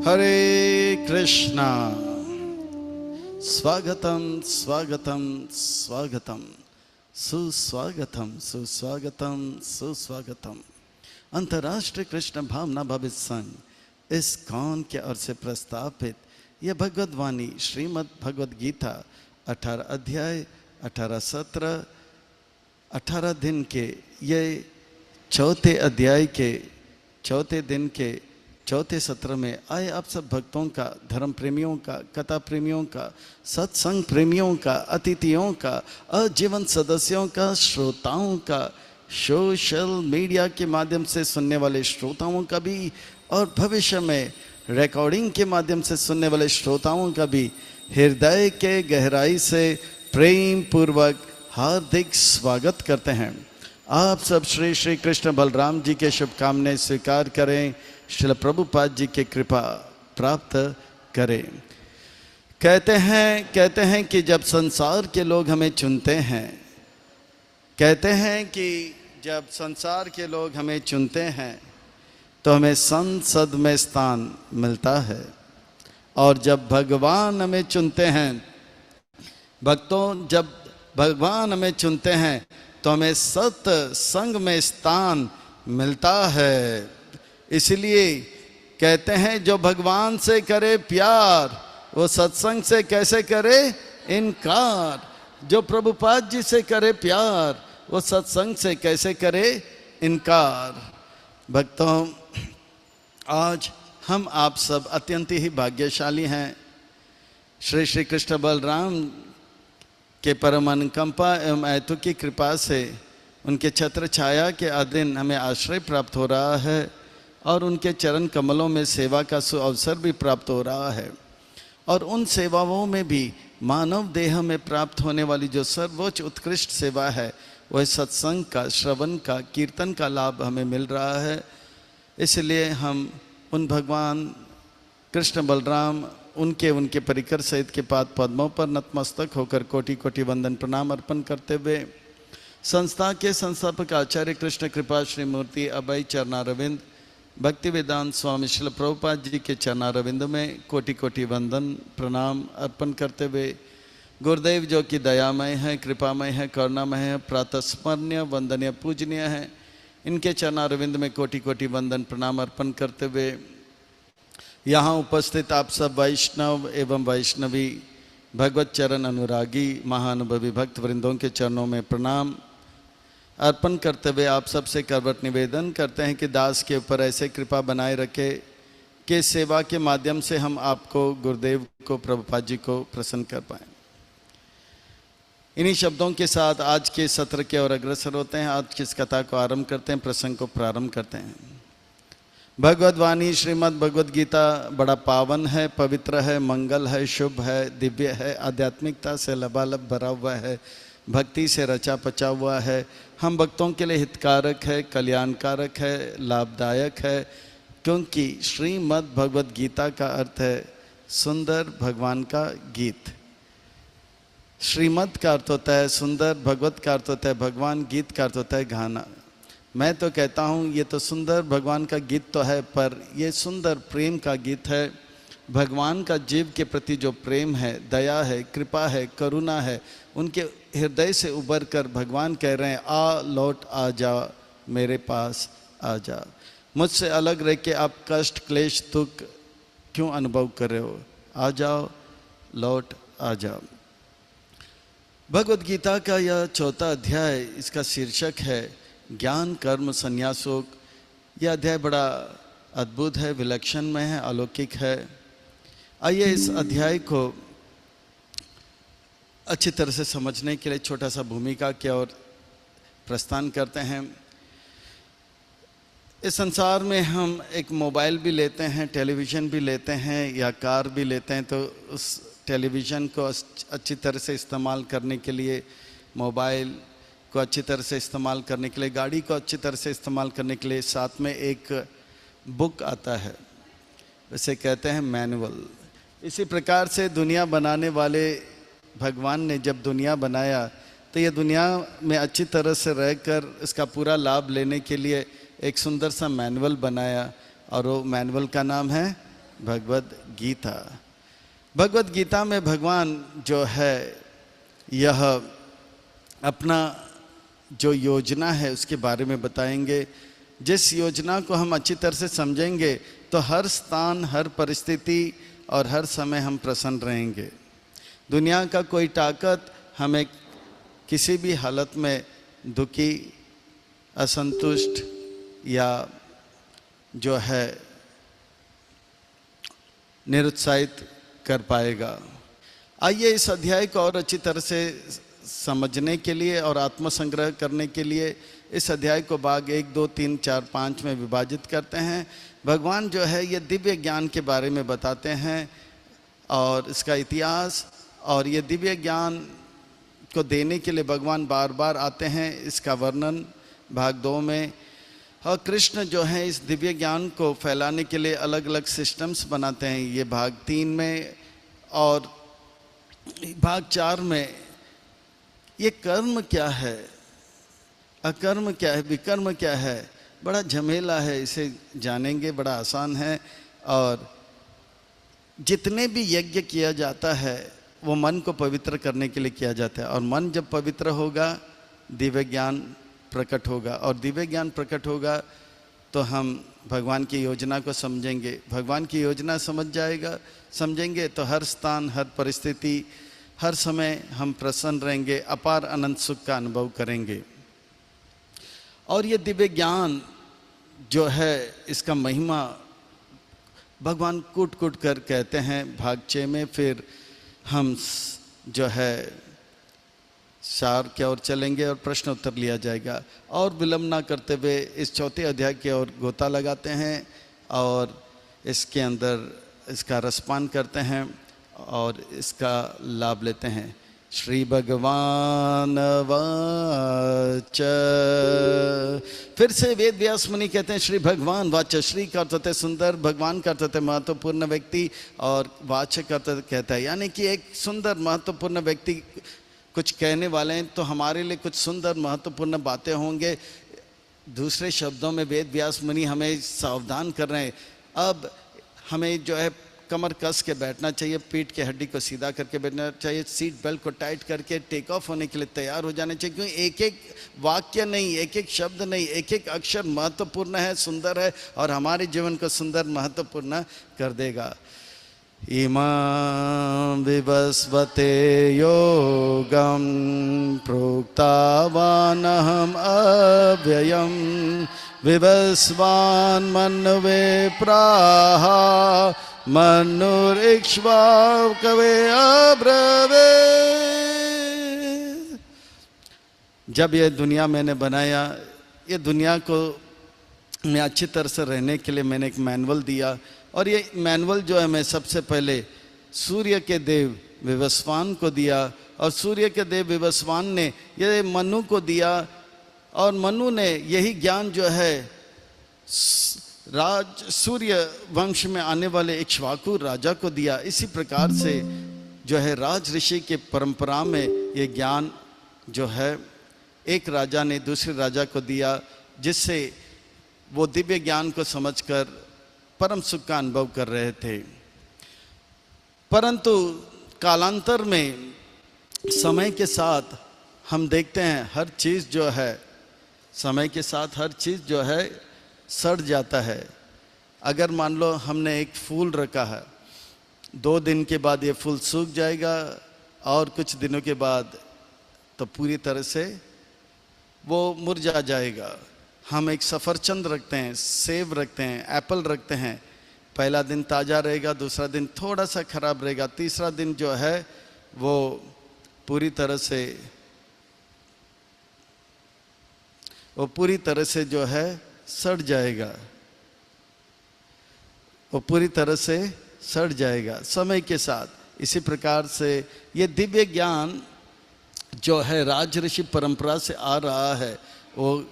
हरे कृष्णा। स्वागतम स्वागतम स्वागतम, सुस्वागतम सुस्वागतम सुस्वागतम। अंतर्राष्ट्रीय कृष्ण भावना भविष्य संघ इस्कॉन के ओर से प्रस्तावित यह भगवद वाणी श्रीमद् भगवद गीता 18 अध्याय 18 सत्र 18 दिन के ये चौथे अध्याय के चौथे दिन के चौथे सत्र में आए आप सब भक्तों का, धर्म प्रेमियों का, कथा प्रेमियों का, सत्संग प्रेमियों का, अतिथियों का, आजीवन सदस्यों का, श्रोताओं का, सोशल मीडिया के माध्यम से सुनने वाले श्रोताओं का भी और भविष्य में रिकॉर्डिंग के माध्यम से सुनने वाले श्रोताओं का भी हृदय के गहराई से प्रेम पूर्वक हार्दिक स्वागत करते हैं। आप सब श्री श्री कृष्ण बलराम जी के शुभकामनाएं स्वीकार करें, श्रील प्रभुपाद जी की कृपा प्राप्त करें। कहते हैं कि जब संसार के लोग हमें चुनते हैं, कहते हैं कि जब संसार के लोग हमें चुनते हैं तो हमें संसद में स्थान मिलता है, और जब भगवान हमें चुनते हैं, भक्तों जब भगवान हमें चुनते हैं तो हमें सत्संग में स्थान मिलता है। इसलिए कहते हैं जो भगवान से करे प्यार वो सत्संग से कैसे करे इनकार, जो प्रभुपाद जी से करे प्यार वो सत्संग से कैसे करे इनकार। भक्तों, आज हम आप सब अत्यंत ही भाग्यशाली हैं। श्री श्री कृष्ण बलराम के परम अनुकंपा एवं ऐतु की कृपा से उनके छत्र छाया के अधीन हमें आश्रय प्राप्त हो रहा है और उनके चरण कमलों में सेवा का सुअवसर भी प्राप्त हो रहा है। और उन सेवाओं में भी मानव देह में प्राप्त होने वाली जो सर्वोच्च उत्कृष्ट सेवा है वह सत्संग का, श्रवण का, कीर्तन का लाभ हमें मिल रहा है। इसलिए हम उन भगवान कृष्ण बलराम उनके परिकर सहित के पाद पद्मों पर नतमस्तक होकर कोटि कोटि वंदन प्रणाम अर्पण करते हुए संस्था के संस्थापक आचार्य कृष्ण कृपा श्री मूर्ति अभय चरणारविंद भक्ति वेदांत स्वामी श्रील प्रभुपाद जी के चरणारविंद में कोटि कोटि वंदन प्रणाम अर्पण करते हुए गुरुदेव जो कि दयामय है, कृपामय है, करुणामय है, प्रातस्मरणीय वंदनीय पूजनीय है, इनके चरणारविंद में कोटि कोटि वंदन प्रणाम अर्पण करते हुए यहाँ उपस्थित आप सब वैष्णव एवं वैष्णवी भगवत चरण अनुरागी महानुभवी भक्त वृंदों के चरणों में प्रणाम अर्पण करते हुए आप सबसे करवट निवेदन करते हैं कि दास के ऊपर ऐसे कृपा बनाए रखे कि सेवा के माध्यम से हम आपको, गुरुदेव को, प्रभुपाद जी को प्रसन्न कर पाएँ। इन्हीं शब्दों के साथ आज के सत्र के और अग्रसर होते हैं। आज की इस कथा को आरंभ करते हैं, प्रसंग को प्रारंभ करते हैं। भगवद वाणी श्रीमद् भगवद गीता बड़ा पावन है, पवित्र है, मंगल है, शुभ है, दिव्य है, आध्यात्मिकता से लबालब भरा हुआ है, भक्ति से रचा पचा हुआ है, हम भक्तों के लिए हितकारक है, कल्याणकारक है, लाभदायक है। क्योंकि श्रीमद् भगवद गीता का अर्थ है सुंदर भगवान का गीत। श्रीमद् का अर्थ होता है सुंदर, भगवत का अर्थ होता है भगवान, गीत का अर्थ होता है गाना। मैं तो कहता हूँ ये तो सुंदर भगवान का गीत तो है, पर ये सुंदर प्रेम का गीत है। भगवान का जीव के प्रति जो प्रेम है, दया है, कृपा है, करुणा है, उनके हृदय से उबर कर भगवान कह रहे हैं आ लौट आ जा, मेरे पास आ जा। मुझसे अलग रह के आप कष्ट क्लेश दुख क्यों अनुभव कर रहे हो? आ जाओ, लौट आ जाओ। भगवद गीता का यह चौथा अध्याय, इसका शीर्षक है ज्ञान कर्म संन्यासोग। यह अध्याय बड़ा अद्भुत है, विलक्षण में है, अलौकिक है। आइए इस अध्याय को अच्छी तरह से समझने के लिए छोटा सा भूमिका की ओर प्रस्थान करते हैं। इस संसार में हम एक मोबाइल भी लेते हैं, टेलीविज़न भी लेते हैं या कार भी लेते हैं, तो उस टेलीविज़न को अच्छी तरह से इस्तेमाल करने के लिए, मोबाइल को अच्छी तरह से इस्तेमाल करने के लिए, गाड़ी को अच्छी तरह से इस्तेमाल करने के लिए साथ में एक बुक आता है, इसे कहते हैं मैनुअल। इसी प्रकार से दुनिया बनाने वाले भगवान ने जब दुनिया बनाया तो ये दुनिया में अच्छी तरह से रहकर इसका पूरा लाभ लेने के लिए एक सुंदर सा मैनुअल बनाया, और वो मैनुअल का नाम है भगवद गीता। भगवद गीता में भगवान जो है यह अपना जो योजना है उसके बारे में बताएंगे। जिस योजना को हम अच्छी तरह से समझेंगे तो हर स्थान, हर परिस्थिति और हर समय हम प्रसन्न रहेंगे। दुनिया का कोई ताकत हमें किसी भी हालत में दुखी, असंतुष्ट या जो है निरुत्साहित कर पाएगा। आइए इस अध्याय को और अच्छी तरह से समझने के लिए और आत्मसंग्रह करने के लिए इस अध्याय को भाग 1, 2, 3, 4, 5 में विभाजित करते हैं। भगवान जो है ये दिव्य ज्ञान के बारे में बताते हैं और इसका इतिहास, और ये दिव्य ज्ञान को देने के लिए भगवान बार बार आते हैं। इसका वर्णन भाग 2 में। और कृष्ण जो है इस दिव्य ज्ञान को फैलाने के लिए अलग अलग सिस्टम्स बनाते हैं, ये भाग 3 में। और भाग 4 में ये कर्म क्या है, अकर्म क्या है, विकर्म क्या है, बड़ा झमेला है, इसे जानेंगे। बड़ा आसान है। और जितने भी यज्ञ किया जाता है वो मन को पवित्र करने के लिए किया जाता है, और मन जब पवित्र होगा दिव्य ज्ञान प्रकट होगा, और दिव्य ज्ञान प्रकट होगा तो हम भगवान की योजना को समझेंगे। भगवान की योजना समझेंगे तो हर स्थान, हर परिस्थिति, हर समय हम प्रसन्न रहेंगे, अपार अनंत सुख का अनुभव करेंगे। और ये दिव्य ज्ञान जो है इसका महिमा भगवान कूट कूट कर कहते हैं भाग 6 में। फिर हम जो है सार की ओर चलेंगे और प्रश्न उत्तर लिया जाएगा। और विलंब ना करते हुए इस चौथे अध्याय की ओर गोता लगाते हैं और इसके अंदर इसका रसपान करते हैं और इसका लाभ लेते हैं। श्री भगवान वाच। फिर से वेद व्यास मुनि कहते हैं श्री भगवान वाच। श्री का अर्थ होता है सुंदर, भगवान का अर्थ होता है महत्वपूर्ण व्यक्ति, और वाच का अर्थ कहता है यानी कि एक सुंदर महत्वपूर्ण व्यक्ति कुछ कहने वाले हैं तो हमारे लिए कुछ सुंदर महत्वपूर्ण बातें होंगे। दूसरे शब्दों में वेद व्यास मुनि हमें सावधान कर रहे हैं। अब हमें जो है कमर कस के बैठना चाहिए, पीठ की हड्डी को सीधा करके बैठना चाहिए, सीट बेल्ट को टाइट करके टेक ऑफ होने के लिए तैयार हो जाना चाहिए, क्योंकि एक एक वाक्य नहीं, एक एक शब्द नहीं, एक एक अक्षर महत्वपूर्ण है, सुंदर है और हमारे जीवन को सुंदर महत्वपूर्ण कर देगा। इमां विवस्वते योगं प्रोक्तावानहम् अव्ययं विवस्वान् मन्वे प्राह मनुरिक्ष्वाकवे अब्रवीत्। जब ये दुनिया मैंने बनाया, ये दुनिया को मैं अच्छी तरह से रहने के लिए मैंने एक मैनुअल दिया, और ये मैनुअल जो है मैं सबसे पहले सूर्य के देव विवस्वान को दिया, और सूर्य के देव विवस्वान ने ये मनु को दिया, और मनु ने यही ज्ञान जो है सूर्य वंश में आने वाले इक्ष्वाकु राजा को दिया। इसी प्रकार से जो है राज ऋषि के परंपरा में ये ज्ञान जो है एक राजा ने दूसरे राजा को दिया, जिससे वो दिव्य ज्ञान को समझकर परम सुख का अनुभव कर रहे थे। परंतु कालांतर में समय के साथ हम देखते हैं हर चीज़ जो है समय के साथ हर चीज़ जो है सड़ जाता है। अगर मान लो हमने एक फूल रखा है, 2 दिन के बाद ये फूल सूख जाएगा और कुछ दिनों के बाद तो पूरी तरह से वो मुरझा जाएगा। हम एक सफ़रचंद रखते हैं, सेब रखते हैं, एप्पल रखते हैं, पहला दिन ताज़ा रहेगा, दूसरा दिन थोड़ा सा ख़राब रहेगा, तीसरा दिन जो है वो पूरी तरह से जो है सड़ जाएगा, वो पूरी तरह से सड़ जाएगा समय के साथ। इसी प्रकार से ये दिव्य ज्ञान जो है राज ऋषि परंपरा से आ रहा है, वो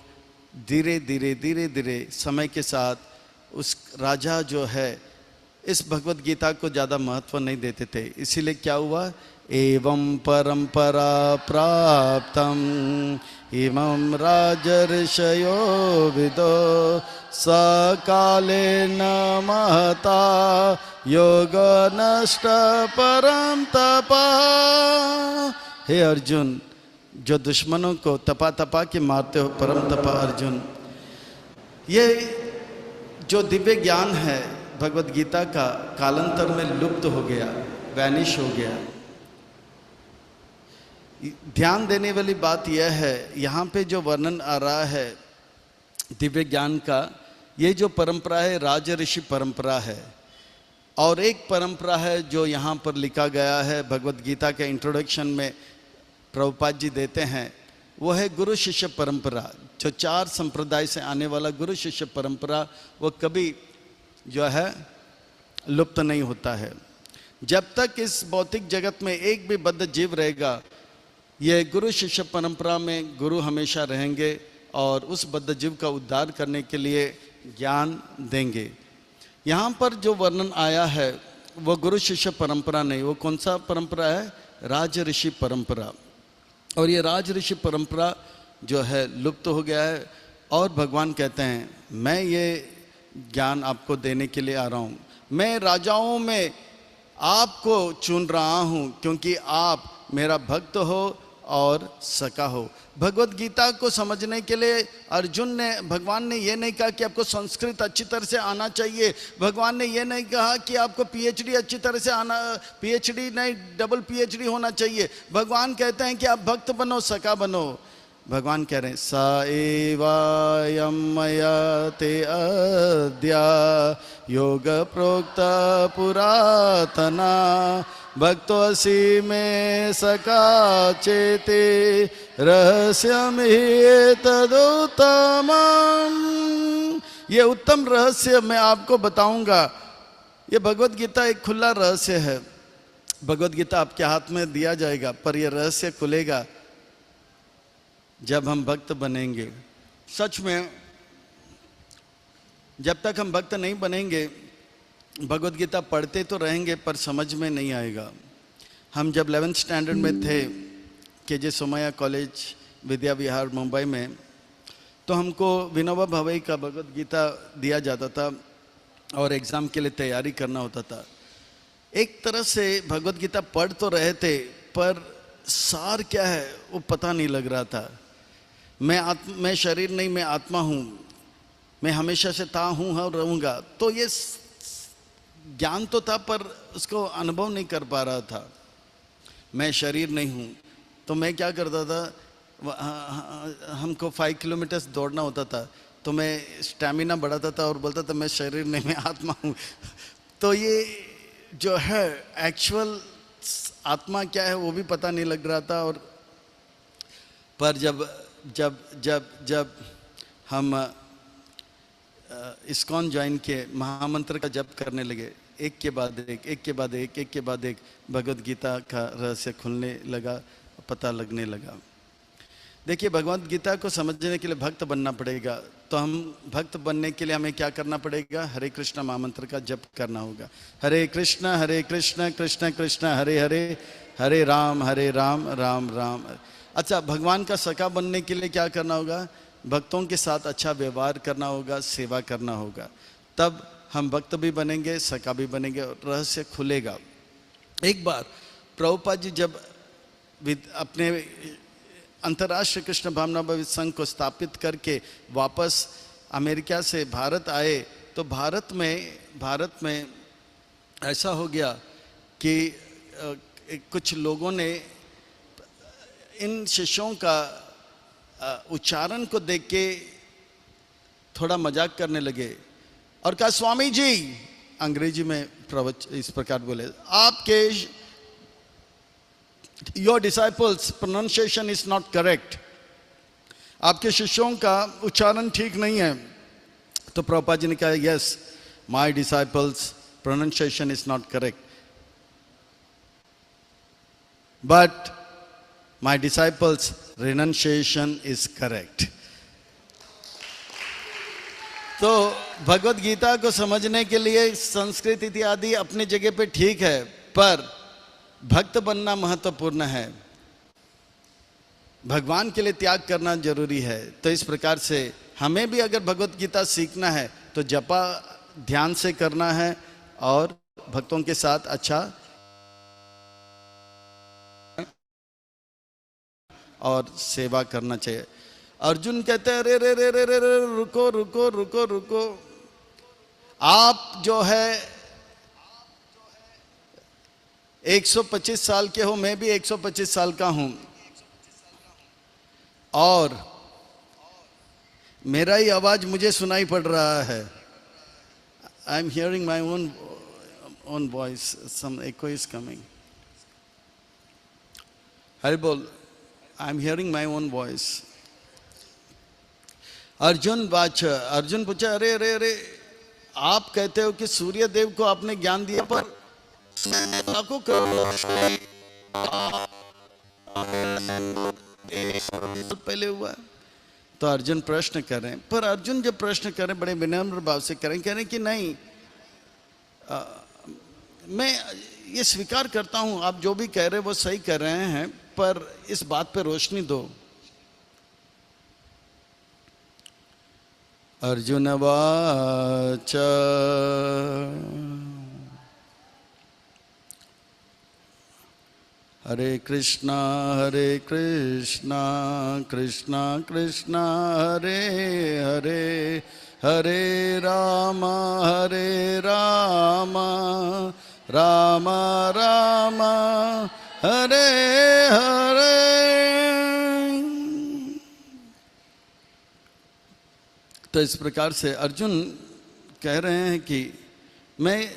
धीरे धीरे समय के साथ उस राजा जो है इस भगवत गीता को ज़्यादा महत्व नहीं देते थे। इसीलिए क्या हुआ, एवं परंपरा प्राप्तम् इमं राजर्षयो विदो सकालेन महता योग नष्ट परम तपा। हे अर्जुन, जो दुश्मनों को तपा तपा के मारते हो परम तपा अर्जुन, ये जो दिव्य ज्ञान है भगवत गीता का कालांतर में लुप्त हो गया, वैनिश हो गया। ध्यान देने वाली बात यह है, यहाँ पे जो वर्णन आ रहा है दिव्य ज्ञान का, ये जो परंपरा है राज ऋषि परंपरा है। और एक परंपरा है जो यहाँ पर लिखा गया है भगवत गीता के इंट्रोडक्शन में प्रभुपाद जी देते हैं, वो है गुरु शिष्य परंपरा। जो 4 संप्रदाय से आने वाला गुरु शिष्य परंपरा, वो कभी जो है लुप्त नहीं होता है। जब तक इस भौतिक जगत में एक भी बद्ध जीव रहेगा, ये गुरु शिष्य परंपरा में गुरु हमेशा रहेंगे और उस बद्ध जीव का उद्धार करने के लिए ज्ञान देंगे। यहाँ पर जो वर्णन आया है वो गुरु शिष्य परंपरा नहीं, वो कौन सा परंपरा है? राज ऋषि परंपरा। और ये राज ऋषि परंपरा जो है लुप्त हो गया है। और भगवान कहते हैं, मैं ये ज्ञान आपको देने के लिए आ रहा हूँ, मैं राजाओं में आपको चुन रहा हूँ क्योंकि आप मेरा भक्त हो और सखा हो। भगवत गीता को समझने के लिए भगवान ने ये नहीं कहा कि आपको संस्कृत अच्छी तरह से आना चाहिए, भगवान ने ये नहीं कहा कि आपको पीएचडी अच्छी तरह से आना, पीएचडी नहीं डबल पीएचडी होना चाहिए। भगवान कहते हैं कि आप भक्त बनो, सखा बनो। भगवान कह रहे हैं, सा एवायं मया ते अद्या योग प्रोक्ता पुरातना भक्तोऽसि मे सखा चेते रहस्यमिहि तदुत्तमम्। ये उत्तम रहस्य मैं आपको बताऊंगा। ये भगवत गीता एक खुला रहस्य है। भगवत गीता आपके हाथ में दिया जाएगा, पर यह रहस्य खुलेगा जब हम भक्त बनेंगे। सच में जब तक हम भक्त नहीं बनेंगे, भगवत गीता पढ़ते तो रहेंगे पर समझ में नहीं आएगा। हम जब 11th स्टैंडर्ड में थे KJ सोमैया कॉलेज विद्या विहार मुंबई में, तो हमको विनोबा भावे का भगवत गीता दिया जाता था और एग्ज़ाम के लिए तैयारी करना होता था। एक तरह से भगवत गीता पढ़ तो रहे थे पर सार क्या है वो पता नहीं लग रहा था। मैं शरीर नहीं, मैं आत्मा हूँ, मैं हमेशा से था हूँ और रहूँगा। तो ये ज्ञान तो था पर उसको अनुभव नहीं कर पा रहा था। मैं शरीर नहीं हूँ, तो मैं क्या करता था, हमको 5 किलोमीटर्स दौड़ना होता था, तो मैं स्टैमिना बढ़ाता था और बोलता था मैं शरीर नहीं, मैं आत्मा हूँ। तो ये जो है एक्चुअल आत्मा क्या है वो भी पता नहीं लग रहा था। और पर जब जब जब जब हम इस्कॉन ज्वाइन किए, महामंत्र का जप करने लगे, एक के बाद एक भगवत गीता का रहस्य खुलने लगा, पता लगने लगा। देखिए, भगवत गीता को समझने के लिए भक्त बनना पड़ेगा। तो हम भक्त बनने के लिए हमें क्या करना पड़ेगा? हरे कृष्ण महामंत्र का जप करना होगा। हरे कृष्ण कृष्ण कृष्ण हरे हरे, हरे राम राम राम। अच्छा, भगवान का सखा बनने के लिए क्या करना होगा? भक्तों के साथ अच्छा व्यवहार करना होगा, सेवा करना होगा। तब हम भक्त भी बनेंगे, सखा भी बनेंगे और रहस्य खुलेगा। एक बार प्रभुपाद जी जब अपने अंतर्राष्ट्रीय कृष्ण भावनाभावी संघ को स्थापित करके वापस अमेरिका से भारत आए, तो भारत में ऐसा हो गया कि कुछ लोगों ने इन शिष्यों का उच्चारण को देख के थोड़ा मजाक करने लगे और कहा, स्वामी जी, अंग्रेजी में इस प्रकार बोले, आपके your disciples pronunciation is not correct, आपके शिष्यों का उच्चारण ठीक नहीं है। तो प्रभुपाद जी ने कहा, yes, my disciples pronunciation is not correct, but my disciples renunciation is correct. तो भगवत गीता को समझने के लिए संस्कृत इत्यादि अपनी जगह पे ठीक है, पर भक्त बनना महत्वपूर्ण है, भगवान के लिए त्याग करना जरूरी है। तो इस प्रकार से हमें भी अगर भगवत गीता सीखना है तो जपा ध्यान से करना है और भक्तों के साथ अच्छा और सेवा करना चाहिए। अर्जुन कहते हैं अरे रे रे रे रे रे रुको रुको रुको रुको, आप जो है 125 साल के हो, मैं भी 125 साल का हूं, और मेरा ही आवाज मुझे सुनाई पड़ रहा है। I am hearing my own voice, some echo is coming. Hari बोल, I am hearing my own voice. Arjun पूछा अरे अरे अरे, आप कहते हो कि सूर्य देव को आपने ज्ञान दिया, पर को पहले हुआ। तो अर्जुन प्रश्न कर रहे हैं, पर अर्जुन जब प्रश्न करें बड़े विनम्र भाव से करें, कह रहे हैं कि नहीं, मैं ये स्वीकार करता हूं आप जो भी कह रहे हैं वो सही कर रहे हैं, पर इस बात पे रोशनी दो। अर्जुन वाच हरे कृष्णा कृष्णा कृष्णा हरे हरे, हरे राम राम राम हरे हरे। तो इस प्रकार से अर्जुन कह रहे हैं कि मैं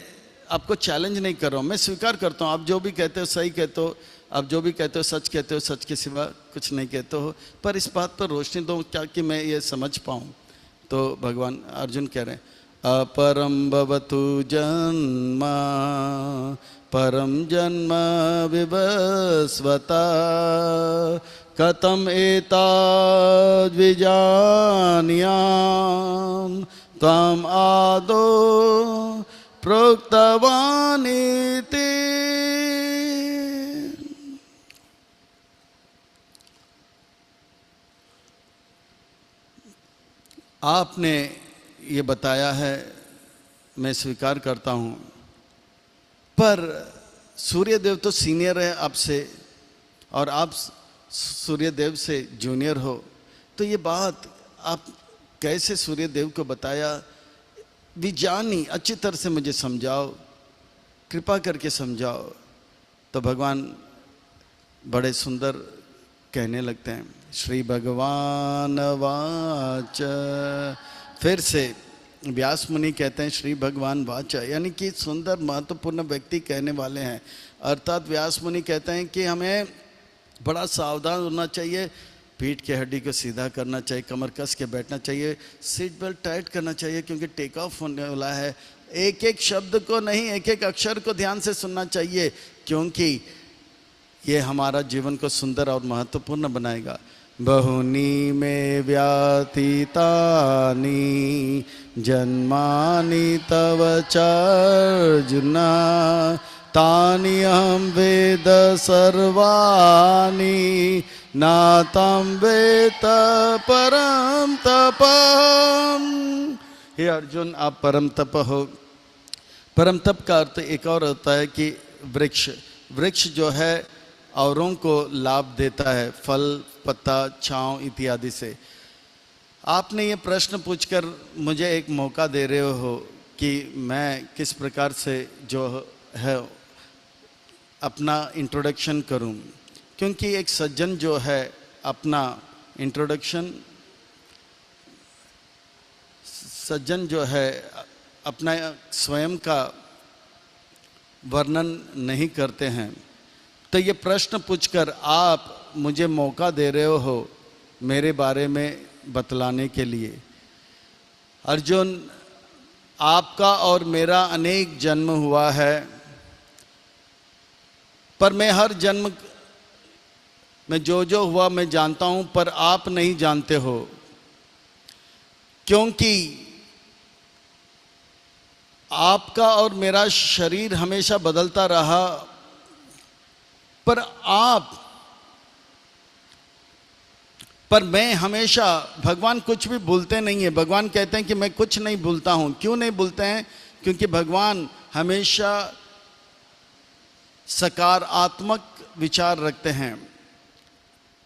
आपको चैलेंज नहीं कर रहा हूं, मैं स्वीकार करता हूं आप जो भी कहते हो सही कहते हो, आप जो भी कहते हो सच कहते हो, सच के सिवा कुछ नहीं कहते हो, पर इस बात पर रोशनी दो क्या कि मैं ये समझ पाऊं। तो भगवान अर्जुन कह रहे हैं अपरम भवतु जन्म परम जन्म विवस्वता कथम एतद्विजानीयाम् त्वम् आदौ प्रोक्तवानिति। आपने ये बताया है, मैं स्वीकार करता हूं, पर सूर्यदेव तो सीनियर है आपसे और आप सूर्यदेव से जूनियर हो, तो ये बात आप कैसे सूर्यदेव को बताया, विजानी अच्छी तरह से मुझे समझाओ, कृपा करके समझाओ। तो भगवान बड़े सुंदर कहने लगते हैं, श्री भगवान वाच। फिर से व्यास मुनि कहते हैं श्री भगवान वाच, यानी कि सुंदर महत्वपूर्ण व्यक्ति कहने वाले हैं। अर्थात व्यास मुनि कहते हैं कि हमें बड़ा सावधान होना चाहिए, पीठ की हड्डी को सीधा करना चाहिए, कमर कस के बैठना चाहिए, सीट बेल्ट टाइट करना चाहिए, क्योंकि टेक ऑफ होने वाला है। एक एक शब्द को नहीं, एक एक अक्षर को ध्यान से सुनना चाहिए, क्योंकि ये हमारा जीवन को सुंदर और महत्वपूर्ण बनाएगा। बहुनी में व्यातीतानि जन्मानि तव चार्जुना तानि अहं वेद सर्वाणि नातं वेद परम तपम्। हे अर्जुन, आप परम तप हो। परम तप का अर्थ एक और होता है कि वृक्ष जो है औरों को लाभ देता है, फल पत्ता छांव इत्यादि से। आपने ये प्रश्न पूछकर मुझे एक मौका दे रहे हो कि मैं किस प्रकार से जो है अपना इंट्रोडक्शन करूं, क्योंकि एक सज्जन जो है अपना इंट्रोडक्शन, सज्जन जो है अपना स्वयं का वर्णन नहीं करते हैं। तो ये प्रश्न पूछकर आप मुझे मौका दे रहे हो मेरे बारे में बतलाने के लिए। अर्जुन, आपका और मेरा अनेक जन्म हुआ है, पर मैं हर जन्म में जो हुआ मैं जानता हूं, पर आप नहीं जानते हो, क्योंकि आपका और मेरा शरीर हमेशा बदलता रहा, पर मैं हमेशा, भगवान कुछ भी भूलते नहीं है। भगवान कहते हैं कि मैं कुछ नहीं भूलता हूं। क्यों नहीं भूलते हैं? क्योंकि भगवान हमेशा सकारात्मक विचार रखते हैं।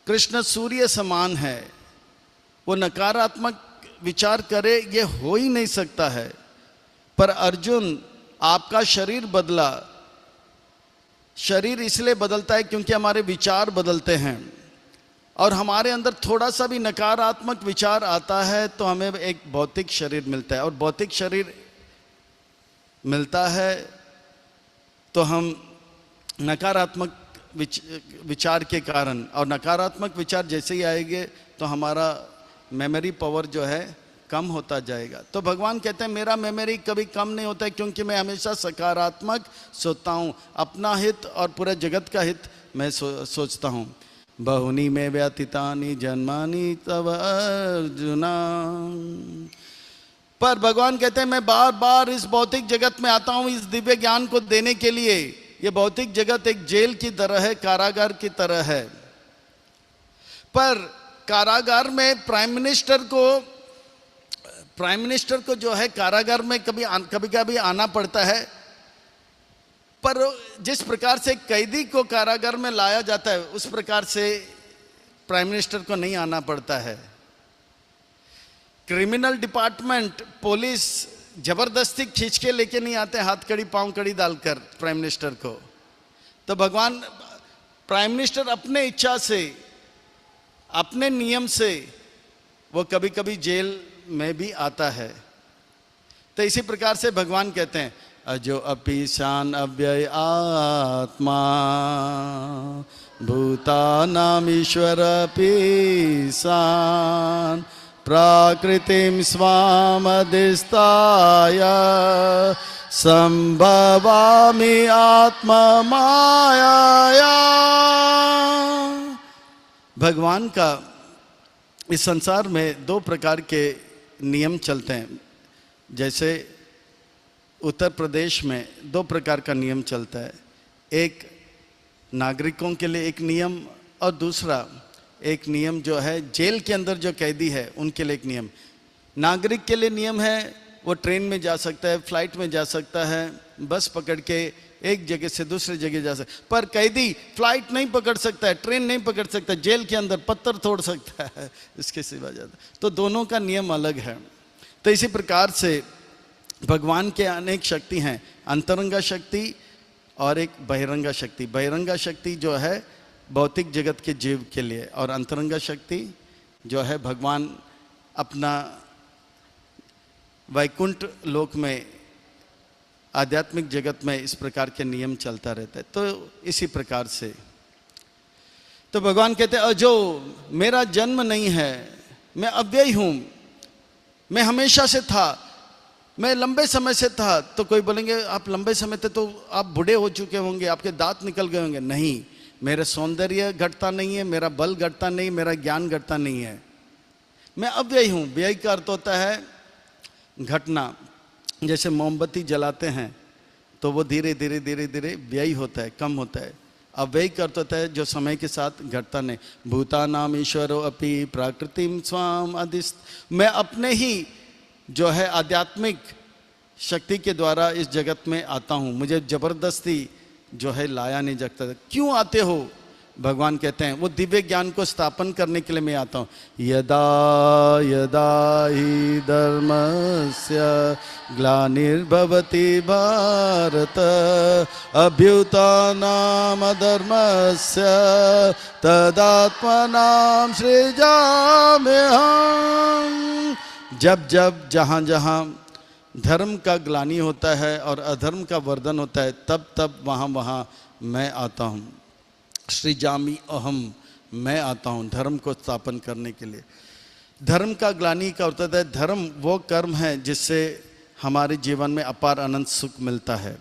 कृष्ण सूर्य समान है, वो नकारात्मक विचार करे ये हो ही नहीं सकता है। पर अर्जुन, आपका शरीर बदला। शरीर इसलिए बदलता है क्योंकि हमारे विचार बदलते हैं, और हमारे अंदर थोड़ा सा भी नकारात्मक विचार आता है तो हमें एक भौतिक शरीर मिलता है, और भौतिक शरीर मिलता है तो हम नकारात्मक विचार के कारण, और नकारात्मक विचार जैसे ही आएंगे तो हमारा मेमोरी पावर जो है कम होता जाएगा। तो भगवान कहते हैं मेरा मेमोरी कभी कम नहीं होता है, क्योंकि मैं हमेशा सकारात्मक सोचता हूँ। अपना हित और पूरे जगत का हित मैं सोचता हूँ। बहुनी में व्यतीतानि जन्मानि तव अर्जुना। पर भगवान कहते हैं मैं बार बार इस भौतिक जगत में आता हूँ इस दिव्य ज्ञान को देने के लिए। ये भौतिक जगत एक जेल की तरह है, कारागार की तरह है। पर कारागार में प्राइम मिनिस्टर को जो है कारागार में कभी आना पड़ता है। पर जिस प्रकार से कैदी को कारागार में लाया जाता है उस प्रकार से प्राइम मिनिस्टर को नहीं आना पड़ता है। क्रिमिनल डिपार्टमेंट, पुलिस जबरदस्ती खींच के लेके नहीं आते, हाथ कड़ी पांव कड़ी डालकर प्राइम मिनिस्टर को। तो भगवान, प्राइम मिनिस्टर अपने इच्छा से, अपने नियम से वो कभी कभी जेल में भी आता है। तो इसी प्रकार से भगवान कहते हैं अजो अपि शान अव्यय आत्मा भूतानाम ईश्वर अपि शान प्राकृतिम स्वामधिष्ठाय संभवामि आत्मा माया। भगवान का इस संसार में दो प्रकार के नियम चलते हैं। जैसे उत्तर प्रदेश में दो प्रकार का नियम चलता है, एक नागरिकों के लिए एक नियम, और दूसरा एक नियम जो है जेल के अंदर जो कैदी है उनके लिए एक नियम। नागरिक के लिए नियम है वो ट्रेन में जा सकता है, फ्लाइट में जा सकता है, बस पकड़ के एक जगह से दूसरी जगह जा सकता है। पर कैदी फ्लाइट नहीं पकड़ सकता है, ट्रेन नहीं पकड़ सकता, जेल के अंदर पत्थर तोड़ सकता है, इसके सिवा ज़्यादा। तो दोनों का नियम अलग है। तो इसी प्रकार से भगवान के अनेक शक्ति हैं, अंतरंगा शक्ति और एक बहिरंगा शक्ति। बहिरंगा शक्ति जो है भौतिक जगत के जीव के लिए, और अंतरंगा शक्ति जो है भगवान अपना वैकुंठ लोक में, आध्यात्मिक जगत में इस प्रकार के नियम चलता रहता है। तो इसी प्रकार से तो भगवान कहते हैं जो मेरा जन्म नहीं है, मैं अव्यय हूँ, मैं हमेशा से था, मैं लंबे समय से था। तो कोई बोलेंगे आप लंबे समय थे तो आप बूढ़े हो चुके होंगे, आपके दांत निकल गए होंगे। नहीं, मेरा सौंदर्य घटता नहीं है, मेरा बल घटता नहीं, मेरा ज्ञान घटता नहीं है। मैं अव्यय हूँ। व्यय का अर्थ होता है घटना। जैसे मोमबत्ती जलाते हैं तो वो धीरे धीरे धीरे धीरे व्यय होता है, कम होता है। अव्यय का अर्थ होता है जो समय के साथ घटता नहीं। भूतानाम ईश्वरो अपि प्राकृतिम स्वाम अधिस्थ। मैं अपने ही जो है आध्यात्मिक शक्ति के द्वारा इस जगत में आता हूँ, मुझे जबरदस्ती जो है लाया नहीं जाता। क्यों आते हो? भगवान कहते हैं वो दिव्य ज्ञान को स्थापन करने के लिए मैं आता हूँ। यदा यदा हि धर्मस्य ग्लानिर्भवति भारत अभ्युत्थानामधर्मस्य तदात्मनां सृजाम्यहम्। जब जब जहाँ जहाँ धर्म का ग्लानि होता है और अधर्म का वर्धन होता है, तब तब वहाँ वहाँ मैं आता हूँ। सृजामि अहम, मैं आता हूँ धर्म को स्थापन करने के लिए। धर्म का ग्लानि का अर्थ है, धर्म वो कर्म है जिससे हमारे जीवन में अपार अनंत सुख मिलता है।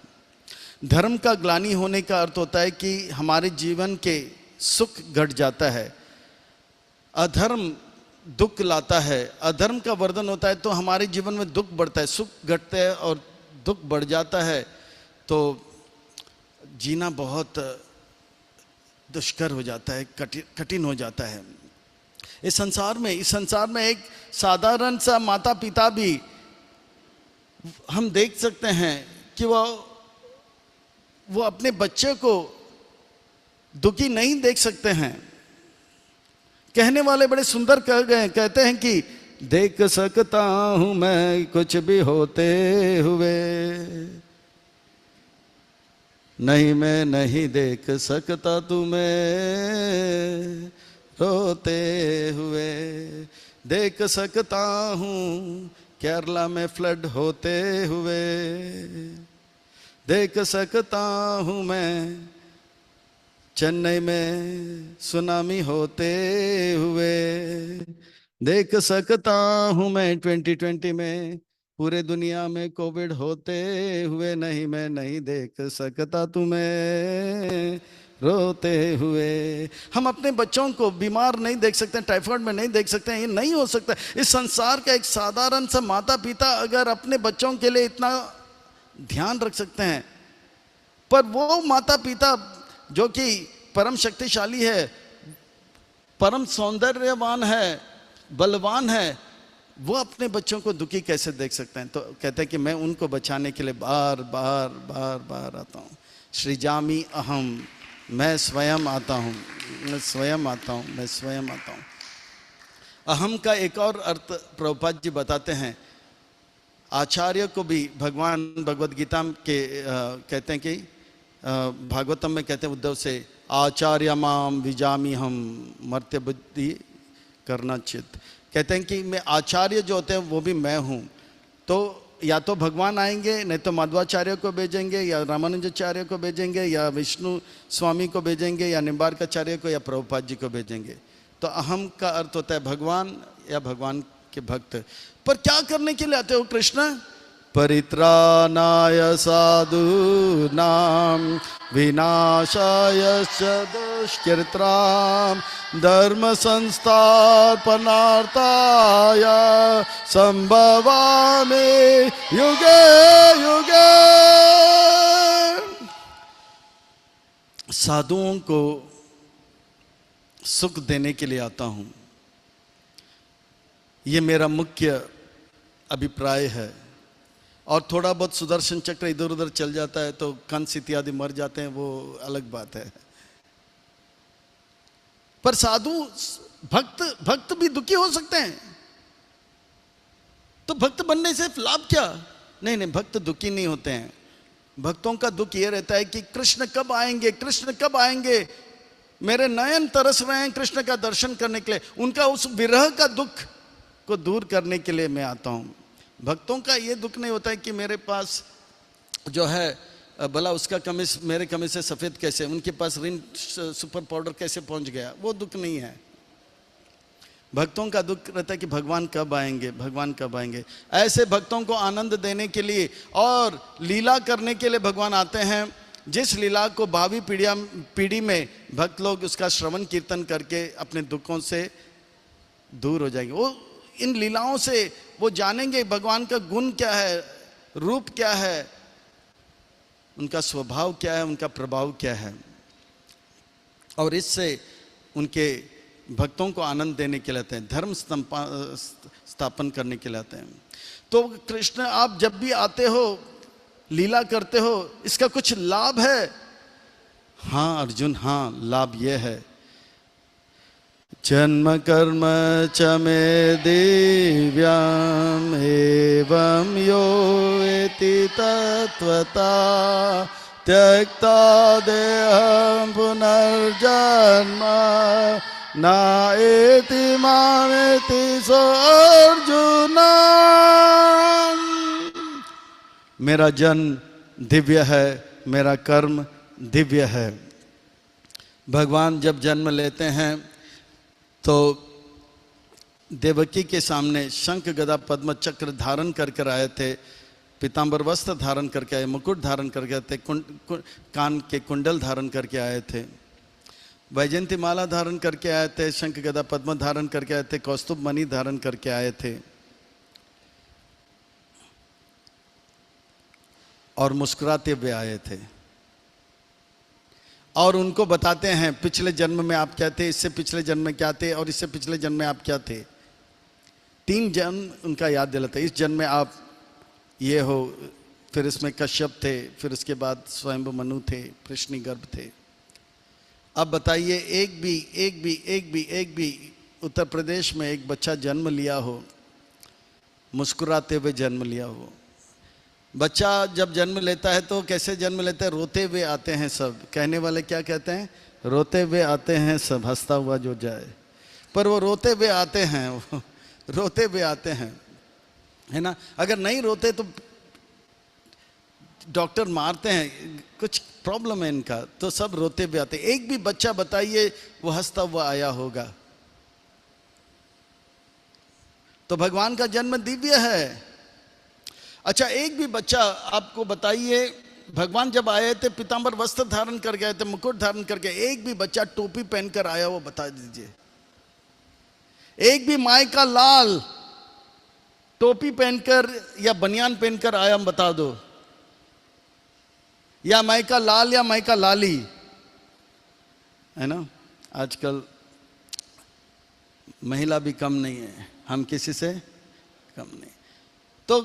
धर्म का ग्लानि होने का अर्थ होता है कि हमारे जीवन के सुख घट जाता है। अधर्म दुख लाता है, अधर्म का वर्धन होता है तो हमारे जीवन में दुख बढ़ता है, सुख घटता है और दुख बढ़ जाता है। तो जीना बहुत दुष्कर हो जाता है, कठिन हो जाता है। इस संसार में एक साधारण सा माता पिता भी हम देख सकते हैं कि वो अपने बच्चे को दुखी नहीं देख सकते हैं। कहने वाले बड़े सुंदर कह गए, कहते हैं कि देख सकता हूं मैं कुछ भी होते हुए, नहीं मैं नहीं देख सकता तुम्हें रोते हुए। देख सकता हूं केरला में फ्लड होते हुए, देख सकता हूं मैं चेन्नई में सुनामी होते हुए, देख सकता हूं मैं 2020 में पूरे दुनिया में कोविड होते हुए, नहीं मैं नहीं देख सकता तुम्हें रोते हुए। हम अपने बच्चों को बीमार नहीं देख सकते, टाइफाइड में नहीं देख सकते, ये नहीं हो सकता। इस संसार का एक साधारण सा माता पिता अगर अपने बच्चों के लिए इतना ध्यान रख सकते हैं, पर वो माता पिता जो कि परम शक्तिशाली है, परम सौंदर्यवान है, बलवान है, वो अपने बच्चों को दुखी कैसे देख सकते हैं? तो कहते हैं कि मैं उनको बचाने के लिए बार बार बार बार आता हूँ। सृजामि अहम, मैं स्वयं आता हूँ, मैं स्वयं आता हूँ, मैं स्वयं आता हूँ। अहम का एक और अर्थ प्रभुपाद जी बताते हैं। आचार्य को भी भगवान भगवद गीता के कहते हैं कि भागवतम में कहते हैं उद्धव से, आचार्य माम विजामी हम मर्त्य बुद्धि करना चित। कहते हैं कि मैं आचार्य जो होते हैं वो भी मैं हूँ। तो या तो भगवान आएंगे, नहीं तो माधवाचार्य को भेजेंगे, या रामानुजाचार्य को भेजेंगे, या विष्णु स्वामी को भेजेंगे, या निम्बार्काचार्य को, या प्रभुपाद जी को भेजेंगे। तो अहम का अर्थ होता है भगवान या भगवान के भक्त। पर क्या करने के लिए आते हो कृष्ण? परित्राणाय साधूनां विनाशाय च दुष्कृतां धर्म संस्थापनार्थाय संभवामि युगे युगे। साधुओं को सुख देने के लिए आता हूं, ये मेरा मुख्य अभिप्राय है। और थोड़ा बहुत सुदर्शन चक्र इधर उधर चल जाता है तो कंस इत्यादि मर जाते हैं, वो अलग बात है। पर साधु भक्त भी दुखी हो सकते हैं। तो भक्त बनने से लाभ क्या? नहीं, भक्त दुखी नहीं होते हैं। भक्तों का दुख ये रहता है कि कृष्ण कब आएंगे, कृष्ण कब आएंगे। मेरे नयन तरस रहे हैं कृष्ण का दर्शन करने के लिए। उनका उस विरह का दुख को दूर करने के लिए मैं आता हूं। भक्तों का ये दुख नहीं होता है कि मेरे पास जो है भला उसका कमीज मेरे कमीज से सफ़ेद कैसे, उनके पास रिन सुपर पाउडर कैसे पहुंच गया, वो दुख नहीं है। भक्तों का दुख रहता है कि भगवान कब आएंगे, भगवान कब आएंगे। ऐसे भक्तों को आनंद देने के लिए और लीला करने के लिए भगवान आते हैं, जिस लीला को भावी पीढ़ी में भक्त लोग उसका श्रवण कीर्तन करके अपने दुखों से दूर हो जाएंगे। वो इन लीलाओं से वो जानेंगे भगवान का गुण क्या है, रूप क्या है, उनका स्वभाव क्या है, उनका प्रभाव क्या है। और इससे उनके भक्तों को आनंद देने के लिए आते हैं, धर्म स्थापन करने के लिए आते हैं। तो कृष्ण आप जब भी आते हो, लीला करते हो, इसका कुछ लाभ है? हाँ अर्जुन, हाँ लाभ ये है। जन्म कर्म च मे दिव्यम् एवं यो वेति तत्वता त्यक्ता देहं पुनर्जन्म न एति मामेति सो अर्जुन। मेरा जन्म दिव्य है, मेरा कर्म दिव्य है। भगवान जब जन्म लेते हैं तो देवकी के सामने शंख गदा पद्म चक्र धारण करके आए थे, पीतांबर वस्त्र धारण करके आए, मुकुट धारण करके आए थे, कान के कुंडल धारण करके आए थे, वैजयंती माला धारण करके आए थे, शंख गदा पद्म धारण करके आए थे, कौस्तुभ मणि धारण करके आए थे और मुस्कुराते हुए आए थे। और उनको बताते हैं पिछले जन्म में आप क्या थे, इससे पिछले जन्म में क्या थे, और इससे पिछले जन्म में आप क्या थे। 3 जन्म उनका याद दिलाता है। इस जन्म में आप ये हो, फिर इसमें कश्यप थे, फिर उसके बाद स्वयंभू मनु थे, कृष्णी गर्भ थे। अब बताइए, एक भी उत्तर प्रदेश में एक बच्चा जन्म लिया हो, मुस्कुराते हुए जन्म लिया हो। बच्चा जब जन्म लेता है तो कैसे जन्म लेता है? रोते हुए आते हैं सब। कहने वाले क्या कहते हैं? रोते हुए आते हैं सब, हंसता हुआ जो जाए। पर वो रोते हुए आते हैं, वो रोते हुए आते हैं, है ना। अगर नहीं रोते तो डॉक्टर मारते हैं, कुछ प्रॉब्लम है इनका, तो सब रोते हुए आते हैं। एक भी बच्चा बताइए वो हंसता हुआ आया होगा। तो भगवान का जन्म दिव्य है। अच्छा, एक भी बच्चा आपको बताइए, भगवान जब आए थे पीतांबर वस्त्र धारण कर गए थे, मुकुट धारण करके, एक भी बच्चा टोपी पहनकर आया वो बता दीजिए। एक भी माई का लाल टोपी पहनकर या बनियान पहनकर आया, हम बता दो। या माई का लाल या माई का लाली, है ना। आजकल महिला भी कम नहीं है, हम किसी से कम नहीं। तो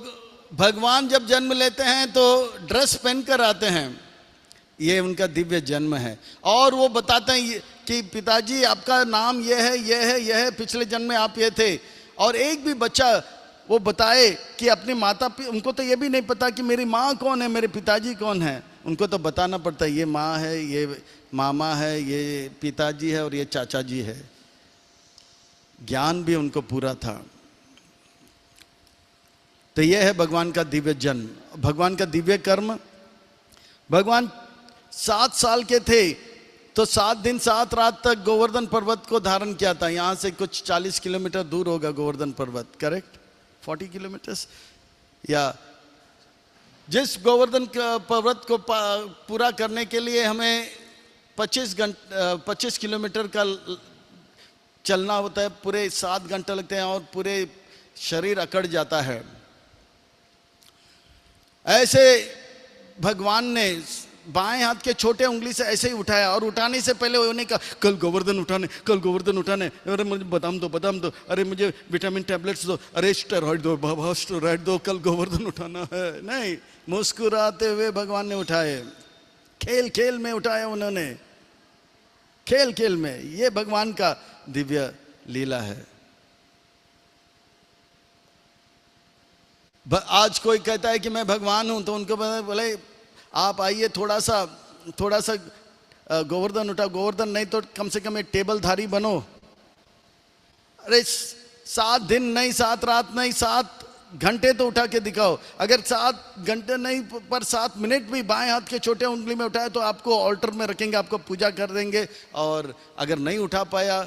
भगवान जब जन्म लेते हैं तो ड्रेस पहनकर आते हैं, ये उनका दिव्य जन्म है। और वो बताते हैं कि पिताजी आपका नाम ये है, ये है, ये है, पिछले जन्म में आप ये थे। और एक भी बच्चा वो बताए कि अपने उनको तो ये भी नहीं पता कि मेरी माँ कौन है, मेरे पिताजी कौन है। उनको तो बताना पड़ता है, ये माँ है, ये मामा है, ये पिताजी है और ये चाचा जी है। ज्ञान भी उनको पूरा था। तो यह है भगवान का दिव्य जन्म, भगवान का दिव्य कर्म। भगवान 7 साल के थे तो 7 दिन 7 रात तक गोवर्धन पर्वत को धारण किया था। यहाँ से कुछ 40 किलोमीटर दूर होगा गोवर्धन पर्वत, करेक्ट? 40 किलोमीटर्स। या जिस गोवर्धन पर्वत को पूरा करने के लिए हमें 25 किलोमीटर का चलना होता है, पूरे 7 घंटे लगते हैं और पूरे शरीर अकड़ जाता है। ऐसे भगवान ने बाएं हाथ के छोटे उंगली से ऐसे ही उठाया, और उठाने से पहले उन्होंने कहा कल गोवर्धन उठाने, कल गोवर्धन उठाने। अरे मुझे बादाम दो, अरे मुझे विटामिन टैबलेट्स दो, अरे स्टेरॉइड दो, बाबा स्टेरॉइड दो, कल गोवर्धन उठाना है। नहीं, मुस्कुराते हुए भगवान ने उठाए, खेल खेल में उठाया उन्होंने, खेल खेल में। ये भगवान का दिव्य लीला है। आज कोई कहता है कि मैं भगवान हूं, तो उनको बोले आप आइए, थोड़ा सा गोवर्धन उठा। गोवर्धन नहीं तो कम से कम एक टेबलधारी बनो। अरे 7 दिन नहीं, 7 रात नहीं, 7 घंटे तो उठा के दिखाओ। अगर 7 घंटे नहीं पर 7 मिनट भी बाएं हाथ के छोटे उंगली में उठाए तो आपको ऑल्टर में रखेंगे, आपको पूजा कर देंगे। और अगर नहीं उठा पाया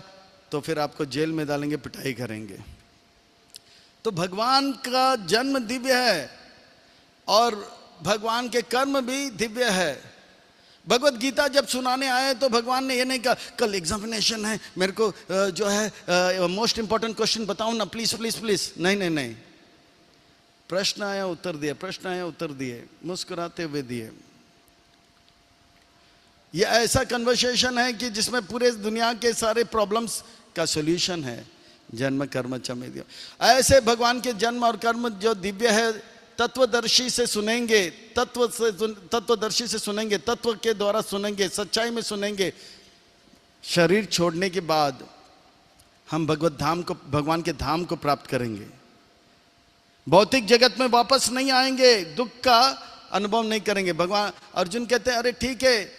तो फिर आपको जेल में डालेंगे, पिटाई करेंगे। तो भगवान का जन्म दिव्य है और भगवान के कर्म भी दिव्य है। भगवत गीता जब सुनाने आए तो भगवान ने ये नहीं कहा कल एग्जामिनेशन है, मेरे को जो है मोस्ट इंपॉर्टेंट क्वेश्चन बताओ ना, प्लीज प्लीज प्लीज। नहीं, प्रश्न आया उत्तर दिए, प्रश्न आया उत्तर दिए, मुस्कुराते हुए दिए। ये ऐसा कन्वर्सेशन है कि जिसमें पूरे दुनिया के सारे प्रॉब्लम्स का सॉल्यूशन है। जन्म कर्म च मे दिव्य। ऐसे भगवान के जन्म और कर्म जो दिव्य है, तत्वदर्शी से सुनेंगे, तत्वदर्शी से सुनेंगे, तत्व के द्वारा सुनेंगे, सच्चाई में सुनेंगे। शरीर छोड़ने के बाद हम भगवत धाम को, भगवान के धाम को प्राप्त करेंगे। भौतिक जगत में वापस नहीं आएंगे, दुख का अनुभव नहीं करेंगे। भगवान अर्जुन कहते हैं अरे ठीक है,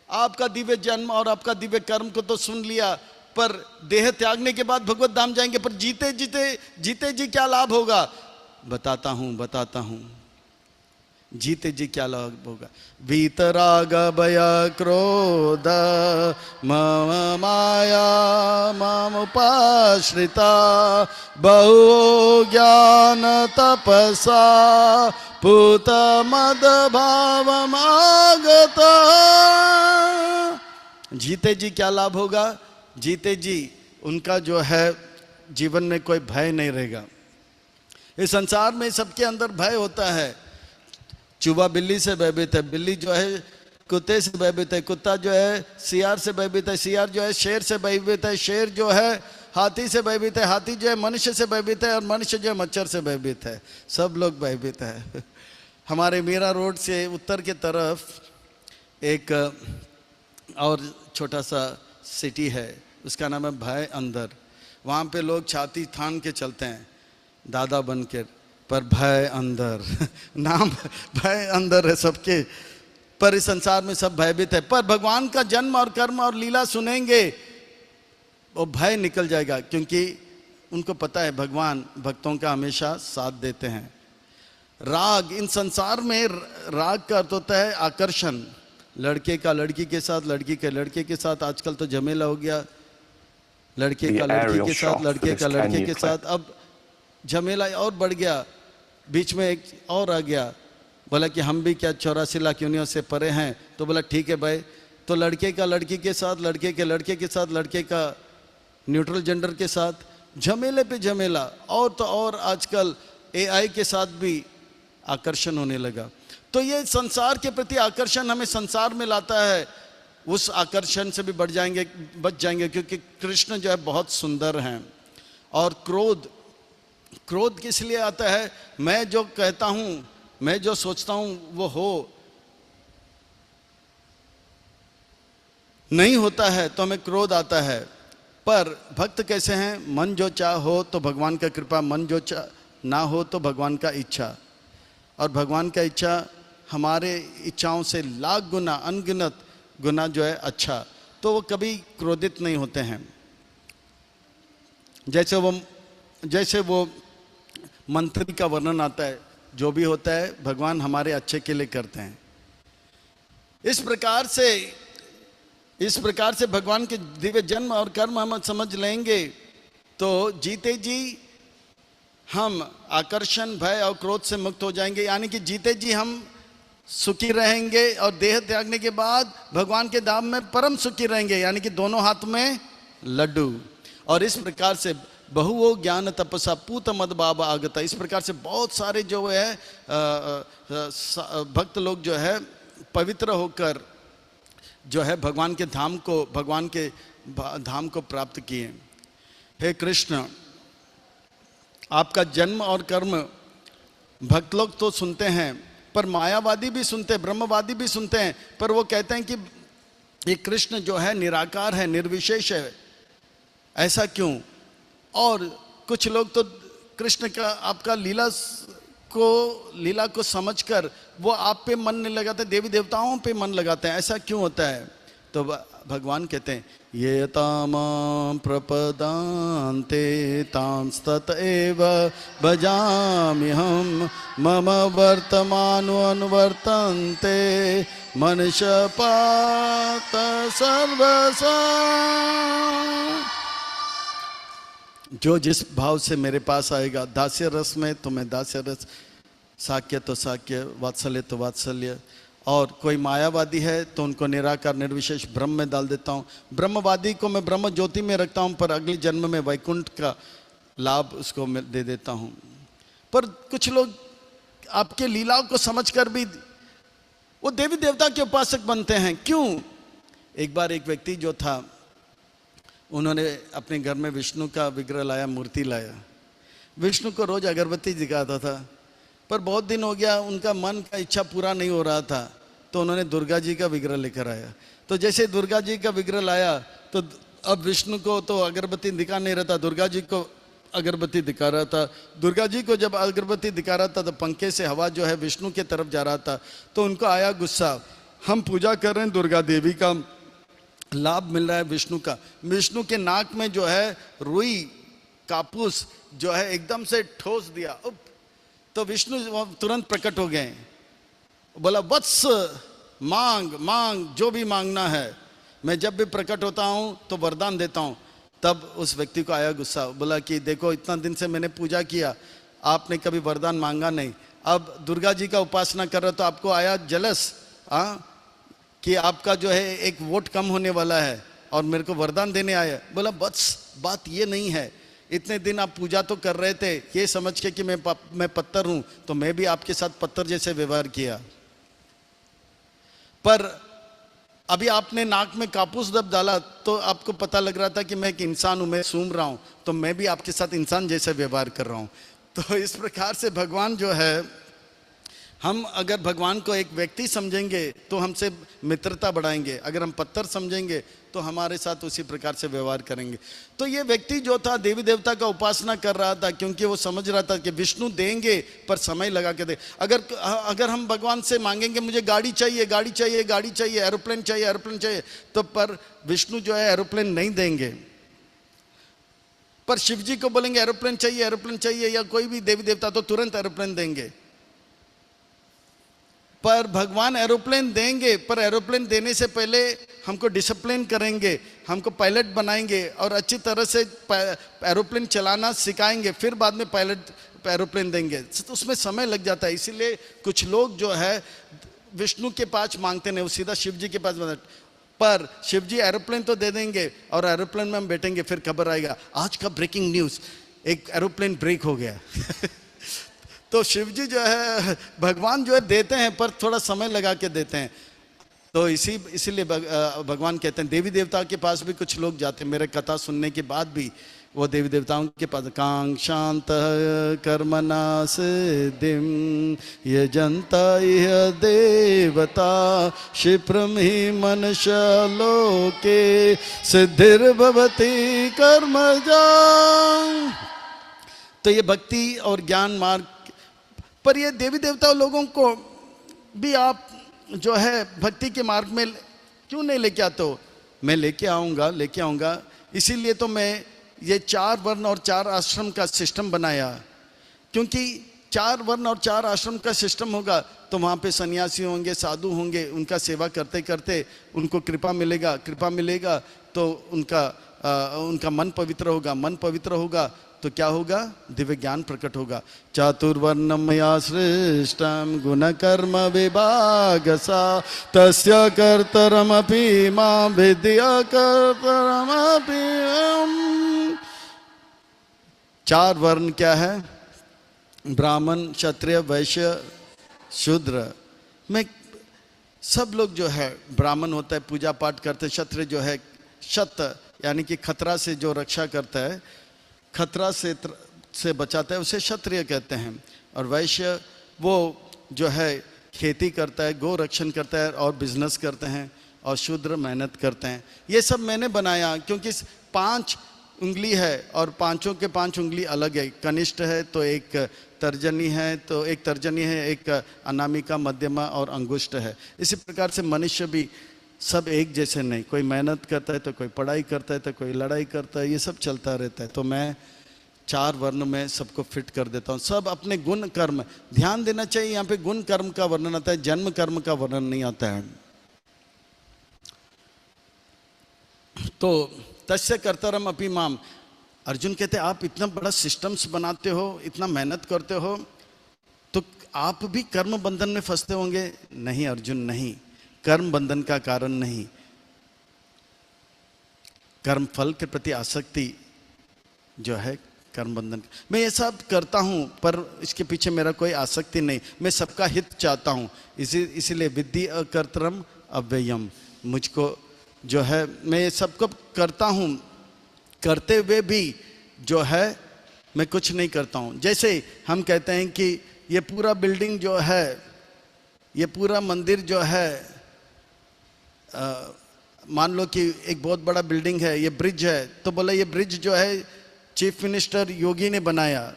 आपका दिव्य जन्म और आपका दिव्य कर्म को तो सुन लिया, पर देह त्यागने के बाद भगवत धाम जाएंगे, पर जीते जी क्या लाभ होगा? बताता हूं जीते जी क्या लाभ होगा। वीतराग भय क्रोध मम माया मम उपाश्रिता बहु ज्ञान तपसा पूत मद भाव मागता। जीते जी क्या लाभ होगा? जीते जी उनका जो है जीवन में कोई भय नहीं रहेगा। इस संसार में सबके अंदर भय होता है। चूहा बिल्ली से भयभीत है। बिल्ली जो है कुत्ते से भयभीत है, कुत्ता जो है सियार से भयभीत है, सियार जो है शेर से भयभीत है, शेर जो है हाथी से भयभीत है, हाथी जो है मनुष्य से भयभीत है, और मनुष्य जो है मच्छर से भयभीत है। सब लोग भयभीत है। हमारे मीरा रोड से उत्तर की तरफ एक और छोटा सा सिटी है, उसका नाम है भय अंदर। वहाँ पे लोग छाती थान के चलते हैं दादा बनकर, पर भय अंदर नाम भय अंदर है सबके, पर इस संसार में सब भयभीत है। पर भगवान का जन्म और कर्म और लीला सुनेंगे वो भय निकल जाएगा, क्योंकि उनको पता है भगवान भक्तों का हमेशा साथ देते हैं। राग, इन संसार में राग का अर्थ होता है आकर्षण, लड़के का लड़की के साथ, लड़की के लड़के के साथ। आजकल तो झमेला हो गया, लड़के का लड़की के साथ, लड़के का लड़के के साथ। अब झमेला और बढ़ गया, बीच में एक और आ गया, बोला कि हम भी क्या 84 लाख यूनियों से परे हैं। तो बोला ठीक है भाई, तो लड़के का लड़की के साथ, लड़के के लड़के के साथ, लड़के का न्यूट्रल जेंडर के साथ, झमेले पे झमेला। और तो और आजकल AI के साथ भी आकर्षण होने लगा। तो ये संसार के प्रति आकर्षण हमें संसार में लाता है, उस आकर्षण से भी बच जाएंगे, क्योंकि कृष्ण जो है बहुत सुंदर हैं। और क्रोध किस लिए आता है? मैं जो कहता हूँ, मैं जो सोचता हूँ वो हो नहीं होता है तो हमें क्रोध आता है। पर भक्त कैसे हैं? मन जो चाह हो तो भगवान का कृपा, मन जो चाह ना हो तो भगवान का इच्छा। और भगवान का इच्छा हमारे इच्छाओं से लाख गुना, अनगिनत गुना जो है अच्छा। तो वो कभी क्रोधित नहीं होते हैं। जैसे वो मंत्री का वर्णन आता है, जो भी होता है भगवान हमारे अच्छे के लिए करते हैं। इस प्रकार से भगवान के दिव्य जन्म और कर्म हम समझ लेंगे तो जीते जी हम आकर्षण, भय और क्रोध से मुक्त हो जाएंगे। यानी कि जीते जी हम सुखी रहेंगे और देह त्यागने के बाद भगवान के धाम में परम सुखी रहेंगे, यानी कि दोनों हाथ में लड्डू। और इस प्रकार से बहुवो ज्ञान तपसा पूत मद बाब आगता, इस प्रकार से बहुत सारे जो है भक्त लोग जो है पवित्र होकर जो है भगवान के धाम को प्राप्त किए। हे कृष्ण, आपका जन्म और कर्म भक्त लोग तो सुनते हैं, पर मायावादी भी सुनते हैं, ब्रह्मवादी भी सुनते हैं, पर वो कहते हैं कि ये कृष्ण जो है निराकार है, निर्विशेष है। ऐसा क्यों? और कुछ लोग तो कृष्ण का आपका लीला को समझकर वो आप पे मन नहीं लगाते, देवी देवताओं पे मन लगाते हैं। ऐसा क्यों होता है? तो भगवान कहते हैं ये तामां प्रपदान्ते तांस्तत एव भजाम्यहं मम वर्तमानो अनुवर्तन्ते मनुष्यपात सर्वसा। जो जिस भाव से मेरे पास आएगा, दास्य रस में तो मैं दास्य रस, साक्य तो साक्य, वात्सल्य तो वात्सल्य। और कोई मायावादी है तो उनको निराकार निर्विशेष ब्रह्म में डाल देता हूँ। ब्रह्मवादी को मैं ब्रह्म ज्योति में रखता हूँ, पर अगले जन्म में वैकुंठ का लाभ उसको मैं दे देता हूँ। पर कुछ लोग आपके लीलाओं को समझकर भी वो देवी देवता के उपासक बनते हैं। क्यों? एक बार एक व्यक्ति जो था, उन्होंने अपने घर में विष्णु का विग्रह लाया, मूर्ति लाया। विष्णु को रोज अगरबत्ती दिखाता था, पर बहुत दिन हो गया उनका मन का इच्छा पूरा नहीं हो रहा था, तो उन्होंने दुर्गा जी का विग्रह लेकर आया। तो जैसे दुर्गा जी का विग्रह लाया तो अब विष्णु को तो अगरबत्ती दिखा नहीं रहा था, दुर्गा जी को अगरबत्ती दिखा रहा था। दुर्गा जी को जब अगरबत्ती दिखा रहा था तो पंखे से हवा जो है विष्णु की तरफ जा रहा था। तो उनको आया गुस्सा, हम पूजा कर रहे हैं दुर्गा देवी का, लाभ मिल रहा है विष्णु का। विष्णु के नाक में जो है रुई कापूस जो है एकदम से ठोस दिया, तो विष्णु तुरंत प्रकट हो गए। बोला वत्स मांग मांग, जो भी मांगना है, मैं जब भी प्रकट होता हूँ तो वरदान देता हूँ। तब उस व्यक्ति को आया गुस्सा, बोला कि देखो इतना दिन से मैंने पूजा किया, आपने कभी वरदान मांगा नहीं, अब दुर्गा जी का उपासना कर रहे तो आपको आया जलस कि आपका जो है एक वोट कम होने वाला है और मेरे को वरदान देने आया। बोला बस बात ये नहीं है, इतने दिन आप पूजा तो कर रहे थे ये समझ के कि मैं पत्थर हूं, तो मैं भी आपके साथ पत्थर जैसे व्यवहार किया। पर अभी आपने नाक में कापूस जब डाला तो आपको पता लग रहा था कि मैं एक इंसान हूं, मैं सूंघ रहा हूं, तो मैं भी आपके साथ इंसान जैसे व्यवहार कर रहा हूं। तो इस प्रकार से भगवान जो है, हम अगर भगवान को एक व्यक्ति समझेंगे तो हमसे मित्रता बढ़ाएंगे, अगर हम पत्थर समझेंगे तो हमारे साथ उसी प्रकार से व्यवहार करेंगे। तो ये व्यक्ति जो था देवी देवता का उपासना कर रहा था, क्योंकि वो समझ रहा था कि विष्णु देंगे पर समय लगा के दे। अगर हम भगवान से मांगेंगे मुझे गाड़ी चाहिए, गाड़ी चाहिए, गाड़ी चाहिए, एरोप्लेन चाहिए, एरोप्लेन चाहिए, तो पर विष्णु जो है एरोप्लेन नहीं देंगे। पर शिव जी को बोलेंगे एरोप्लेन चाहिए, एरोप्लेन चाहिए, या कोई भी देवी देवता, तो तुरंत एरोप्लेन देंगे। पर भगवान एरोप्लेन देंगे, पर एरोप्लेन देने से पहले हमको डिसिप्लिन करेंगे, हमको पायलट बनाएंगे और अच्छी तरह से एरोप्लेन चलाना सिखाएंगे, फिर बाद में पायलट एरोप्लेन देंगे। तो उसमें समय लग जाता है। इसीलिए कुछ लोग जो है विष्णु के पास मांगते नहीं, वो सीधा शिव जी के पास मांगते। पर शिव जी एरोप्लेन तो दे देंगे और एरोप्लेन में हम बैठेंगे, फिर खबर आएगा आज का ब्रेकिंग न्यूज़, एक एरोप्लेन ब्रेक हो गया। तो शिव जी जो है, भगवान जो है देते हैं पर थोड़ा समय लगा के देते हैं। तो इसीलिए भगवान कहते हैं, देवी देवता के पास भी कुछ लोग जाते हैं, मेरे कथा सुनने के बाद भी वो देवी देवताओं के पास, कांक्षांत कर्मणा सिद्धिं यजन्ता इह देवता क्षिप्रं हि मनुष्य लोके सिद्धिर्भवति कर्मजा। तो ये भक्ति और ज्ञान मार्ग, पर ये देवी देवता लोगों को भी आप जो है भक्ति के मार्ग में क्यों नहीं लेके आते हो? मैं लेके आऊँगा। इसीलिए तो मैं ये 4 वर्ण और 4 आश्रम का सिस्टम बनाया, क्योंकि 4 वर्ण और 4 आश्रम का सिस्टम होगा तो वहाँ पे सन्यासी होंगे, साधु होंगे, उनका सेवा करते करते उनको कृपा मिलेगा तो उनका मन पवित्र होगा तो क्या होगा? दिव्य ज्ञान प्रकट होगा। चातुर्वर्णम मया सृष्टम गुण कर्म विभागसा तस्य कर्तरमपि मां विद्या कर्तरमपि। 4 वर्ण क्या है? ब्राह्मण, क्षत्रिय, वैश्य, शूद्र। में सब लोग जो है, ब्राह्मण होता है पूजा पाठ करते, क्षत्रिय जो है क्षत यानी कि खतरा से जो रक्षा करता है, खतरा से बचाता है, उसे क्षत्रिय कहते हैं। और वैश्य वो जो है खेती करता है, गौ रक्षण करता है और बिजनेस करते हैं। और शूद्र मेहनत करते हैं। ये सब मैंने बनाया क्योंकि 5 उंगली है और पांचों के 5 उंगली अलग है। कनिष्ठ है तो एक तर्जनी है, एक अनामिका, मध्यमा और अंगुष्ठ है। इसी प्रकार से मनुष्य भी सब एक जैसे नहीं, कोई मेहनत करता है तो कोई पढ़ाई करता है तो कोई लड़ाई करता है, ये सब चलता रहता है। तो मैं 4 वर्ण में सबको फिट कर देता हूँ। सब अपने गुण कर्म ध्यान देना चाहिए। यहाँ पे गुण कर्म का वर्णन आता है, जन्म कर्म का वर्णन नहीं आता है। तो तस्य कर्तरम अपि माम, अर्जुन कहते आप इतना बड़ा सिस्टम्स बनाते हो, इतना मेहनत करते हो, तो आप भी कर्म बंधन में फंसते होंगे। नहीं अर्जुन नहीं, कर्म बंधन का कारण नहीं, कर्म फल के प्रति आसक्ति जो है कर्म बंधन। मैं ये सब करता हूँ पर इसके पीछे मेरा कोई आसक्ति नहीं, मैं सबका हित चाहता हूँ। इसीलिए विद्धि अकर्तरम अव्ययम, मुझको जो है मैं ये सबको करता हूँ, करते हुए भी जो है मैं कुछ नहीं करता हूँ। जैसे हम कहते हैं कि ये पूरा बिल्डिंग जो है, ये पूरा मंदिर जो है, मान लो कि एक बहुत बड़ा बिल्डिंग है, ये ब्रिज है, तो बोला ये ब्रिज जो है चीफ मिनिस्टर योगी ने बनाया।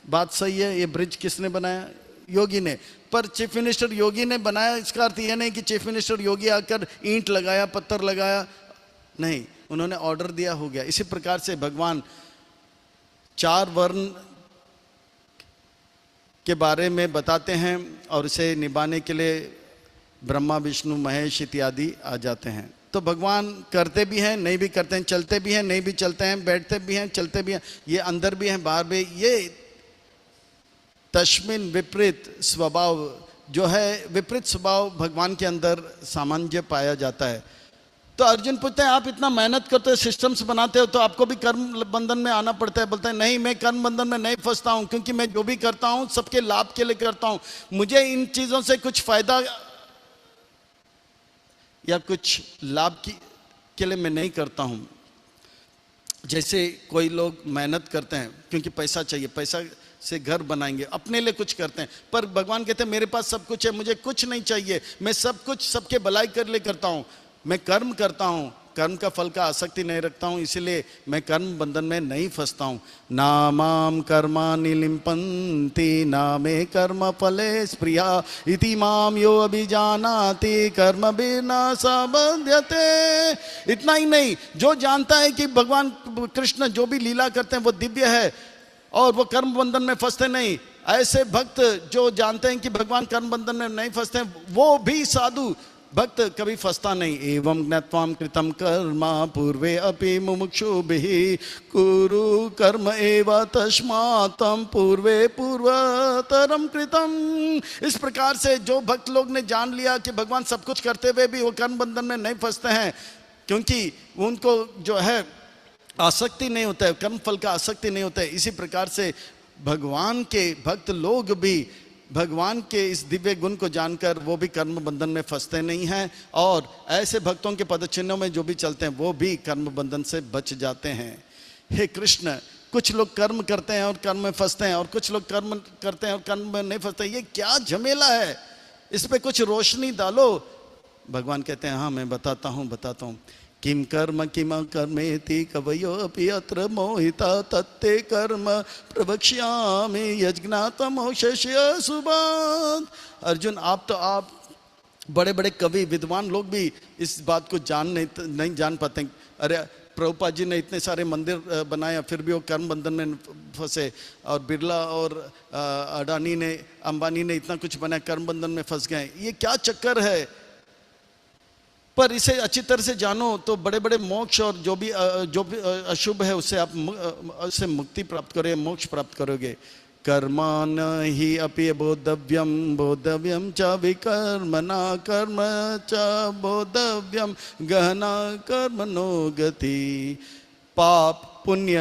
बात सही है, ये ब्रिज किसने बनाया? योगी ने। पर चीफ मिनिस्टर योगी ने बनाया इसका अर्थ यह नहीं कि चीफ मिनिस्टर योगी आकर ईंट लगाया, पत्थर लगाया, नहीं, उन्होंने ऑर्डर दिया, हो गया। इसी प्रकार से भगवान 4 वर्ण के बारे में बताते हैं और इसे निभाने के लिए ब्रह्मा, विष्णु, महेश इत्यादि आ जाते हैं। तो भगवान करते भी हैं, नहीं भी करते हैं, चलते भी हैं, नहीं भी चलते हैं, बैठते भी हैं, चलते भी हैं, ये अंदर भी हैं, बाहर भी। ये तस्मिन विपरीत स्वभाव जो है, विपरीत स्वभाव भगवान के अंदर सामान्य पाया जाता है। तो अर्जुन पूछते हैं आप इतना मेहनत करते हो, सिस्टम्स बनाते हो, तो आपको भी कर्म बंधन में आना पड़ता है? बोलते हैं नहीं, मैं कर्म बंधन में नहीं फंसता हूँ, क्योंकि मैं जो भी करता हूँ सबके लाभ के लिए करता हूँ। मुझे इन चीज़ों से कुछ फायदा या कुछ लाभ के लिए मैं नहीं करता हूँ। जैसे कोई लोग मेहनत करते हैं क्योंकि पैसा चाहिए, पैसा से घर बनाएंगे, अपने लिए कुछ करते हैं, पर भगवान कहते हैं मेरे पास सब कुछ है, मुझे कुछ नहीं चाहिए, मैं सब कुछ सबके भलाई कर लिए करता हूँ, मैं कर्म करता हूँ, कर्म का फल का आसक्ति नहीं रखता हूँ, इसलिए मैं कर्म बंधन में नहीं फंसता हूँ। ना माम कर्माणि लिम्पन्ति ना मे कर्म फले स्प्रिया इति माम यो अभिजानाति कर्म बिना सबध्यते। इतना ही नहीं, जो जानता है कि भगवान कृष्ण जो भी लीला करते हैं वो दिव्य है और वो कर्म बंधन में फंसते नहीं, ऐसे भक्त जो जानते हैं कि भगवान कर्म बंधन में नहीं फंसते हैं, वो भी साधु भक्त कभी फंसता नहीं। एवं ज्ञात्वाम कृतम कर्म पूर्वे अपि मुमुक्षुभिः कुरु कर्म एव तस्मात्म पूर्वे पूर्वतरम कृतम। इस प्रकार से जो भक्त लोग ने जान लिया कि भगवान सब कुछ करते हुए भी वो कर्म बंधन में नहीं फंसते हैं, क्योंकि उनको जो है आसक्ति नहीं होता है, कर्म फल का आसक्ति नहीं होता है, इसी प्रकार से भगवान के भक्त लोग भी भगवान के इस दिव्य गुण को जानकर वो भी कर्म बंधन में फंसते नहीं हैं, और ऐसे भक्तों के पदचिन्हों में जो भी चलते हैं वो भी कर्म बंधन से बच जाते हैं। हे कृष्ण, कुछ लोग कर्म करते हैं और कर्म में फंसते हैं, और कुछ लोग कर्म करते हैं और कर्म में नहीं फंसते, ये क्या झमेला है, इस पे कुछ रोशनी डालो। भगवान कहते हैं हाँ मैं बताता हूँ। किम कर्म किम कर्मेति कवयो अपि अत्र मोहिता तत्ते कर्म प्रवक्ष्यामि यज्ञातं मोक्षस्य शुभात्। अर्जुन, आप बड़े बड़े कवि विद्वान लोग भी इस बात को नहीं जान पाते। अरे प्रभुपाद जी ने इतने सारे मंदिर बनाया फिर भी वो कर्म बंधन में फंसे, और बिरला और अडानी ने अंबानी ने इतना कुछ बनाया, कर्म बंधन में फंस गए। ये क्या चक्कर है? पर इसे अच्छी तरह से जानो तो बड़े बड़े मोक्ष और जो भी अशुभ है उससे आप उससे मुक्ति प्राप्त करोगे, मोक्ष प्राप्त करोगे। कर्मान ही अपि बोधव्यम च विकर्मणा कर्म च बोधव्यम गहना कर्मणो गति। पाप पुण्य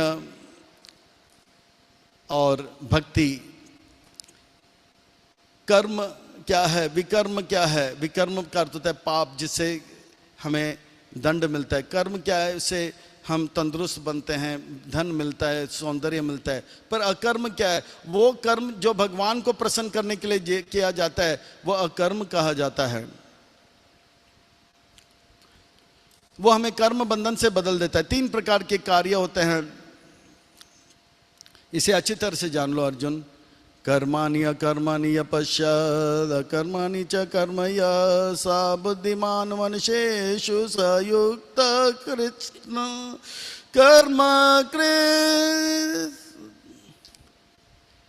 और भक्ति, कर्म क्या है, विकर्म क्या है? विकर्म का अर्थ होता है पाप, जिससे हमें दंड मिलता है। कर्म क्या है? उससे हम तंदुरुस्त बनते हैं, धन मिलता है, सौंदर्य मिलता है। पर अकर्म क्या है? वो कर्म जो भगवान को प्रसन्न करने के लिए किया जाता है वो अकर्म कहा जाता है। वो हमें कर्म बंधन से बदल देता है। 3 प्रकार के कार्य होते हैं, इसे अच्छी तरह से जान लो अर्जुन। कर्माणि अकर्माणि पश्चाद अकर्माणि च कर्म सा बुद्धिमान मनुष्येषु सयुक्त कृष्ण कर्म कृत।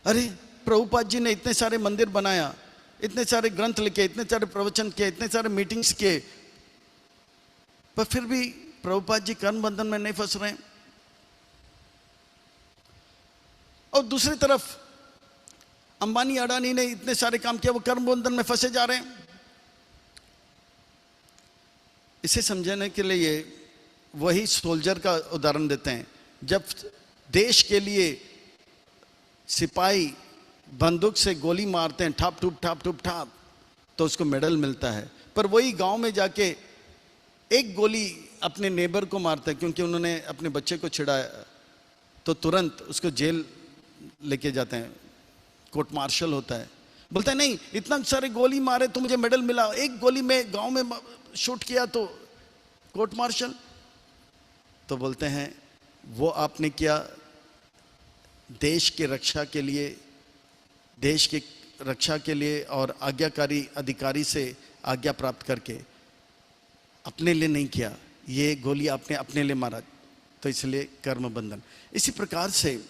अरे प्रभुपाद जी ने इतने सारे मंदिर बनाया, इतने सारे ग्रंथ लिखे, इतने सारे प्रवचन किए, इतने सारे मीटिंग्स किए, पर फिर भी प्रभुपाद जी कर्म बंधन में नहीं फंस रहे हैं। और दूसरी तरफ अंबानी अडानी ने इतने सारे काम किया, वो कर्म बंधन में फंसे जा रहे हैं। इसे समझाने के लिए वही सोल्जर का उदाहरण देते हैं। जब देश के लिए सिपाही बंदूक से गोली मारते हैं, ठाप ठुप ठाप, तो उसको मेडल मिलता है। पर वही गांव में जाके एक गोली अपने नेबर को मारता है क्योंकि उन्होंने अपने बच्चे को छिड़ाया, तो तुरंत उसको जेल लेके जाते हैं, कोर्ट मार्शल होता है। बोलता है नहीं, इतना सारे गोली मारे तो मुझे मेडल मिला, एक गोली में गांव में शूट किया तो कोर्ट मार्शल। तो बोलते हैं वो आपने किया देश की रक्षा के लिए, देश की रक्षा के लिए और आज्ञाकारी अधिकारी से आज्ञा प्राप्त करके, अपने लिए नहीं किया। ये गोली आपने अपने लिए मारा, तो इसलिए कर्म बंधन। इसी प्रकार से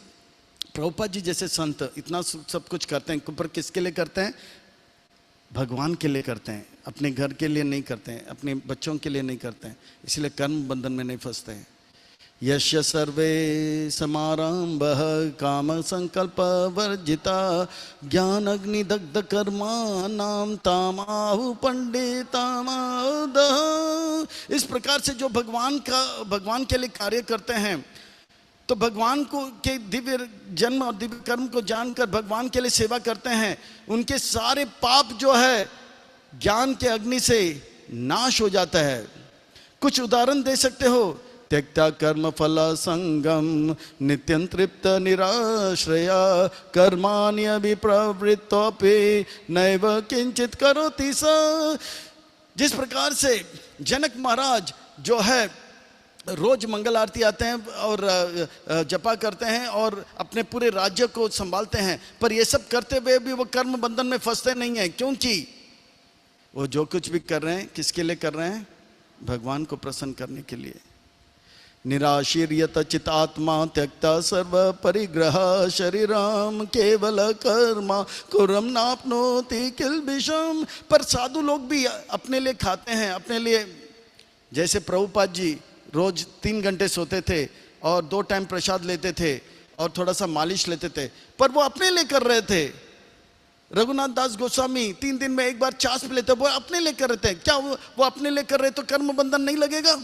प्रभुपाद जी जैसे संत इतना सब कुछ करते हैं, पर किसके लिए करते हैं? भगवान के लिए करते हैं, अपने घर के लिए नहीं करते हैं, अपने बच्चों के लिए नहीं करते हैं, इसलिए कर्म बंधन में नहीं फंसते हैं। यस्य सर्वे समारंभः काम संकल्प वर्जिता ज्ञान अग्नि दग्ध कर्माणां तामाहु पंडितामादः। इस प्रकार से जो भगवान के लिए कार्य करते हैं, तो भगवान को के दिव्य जन्म और दिव्य कर्म को जानकर भगवान के लिए सेवा करते हैं, उनके सारे पाप जो है ज्ञान के अग्नि से नाश हो जाता है। कुछ उदाहरण दे सकते हो? त्यक्ता कर्म फल संगम नित्यं तृप्त निराश्रया कर्माण्यभिप्रवृत्तोऽपि नैव किंचित करोति स। जिस प्रकार से जनक महाराज जो है रोज मंगल आरती आते हैं और जपा करते हैं और अपने पूरे राज्य को संभालते हैं, पर ये सब करते हुए भी वो कर्म बंधन में फंसते नहीं हैं, क्योंकि वो जो कुछ भी कर रहे हैं किसके लिए कर रहे हैं? भगवान को प्रसन्न करने के लिए। निराशीर्यत चितात्मा त्यक्ता सर्व परिग्रह शरीरम केवल कर्मा कुरम नाप्नोति किल्बिषम। पर साधु लोग भी अपने लिए खाते हैं, अपने लिए। जैसे प्रभुपाद जी रोज 3 घंटे सोते थे और 2 टाइम प्रसाद लेते थे और थोड़ा सा मालिश लेते थे, पर वो अपने लिए कर रहे थे। रघुनाथ दास गोस्वामी 3 दिन में एक बार चास पी लेते, वो अपने लिए कर रहे थे। क्या वो अपने लिए कर रहे तो कर्म बंधन नहीं लगेगा?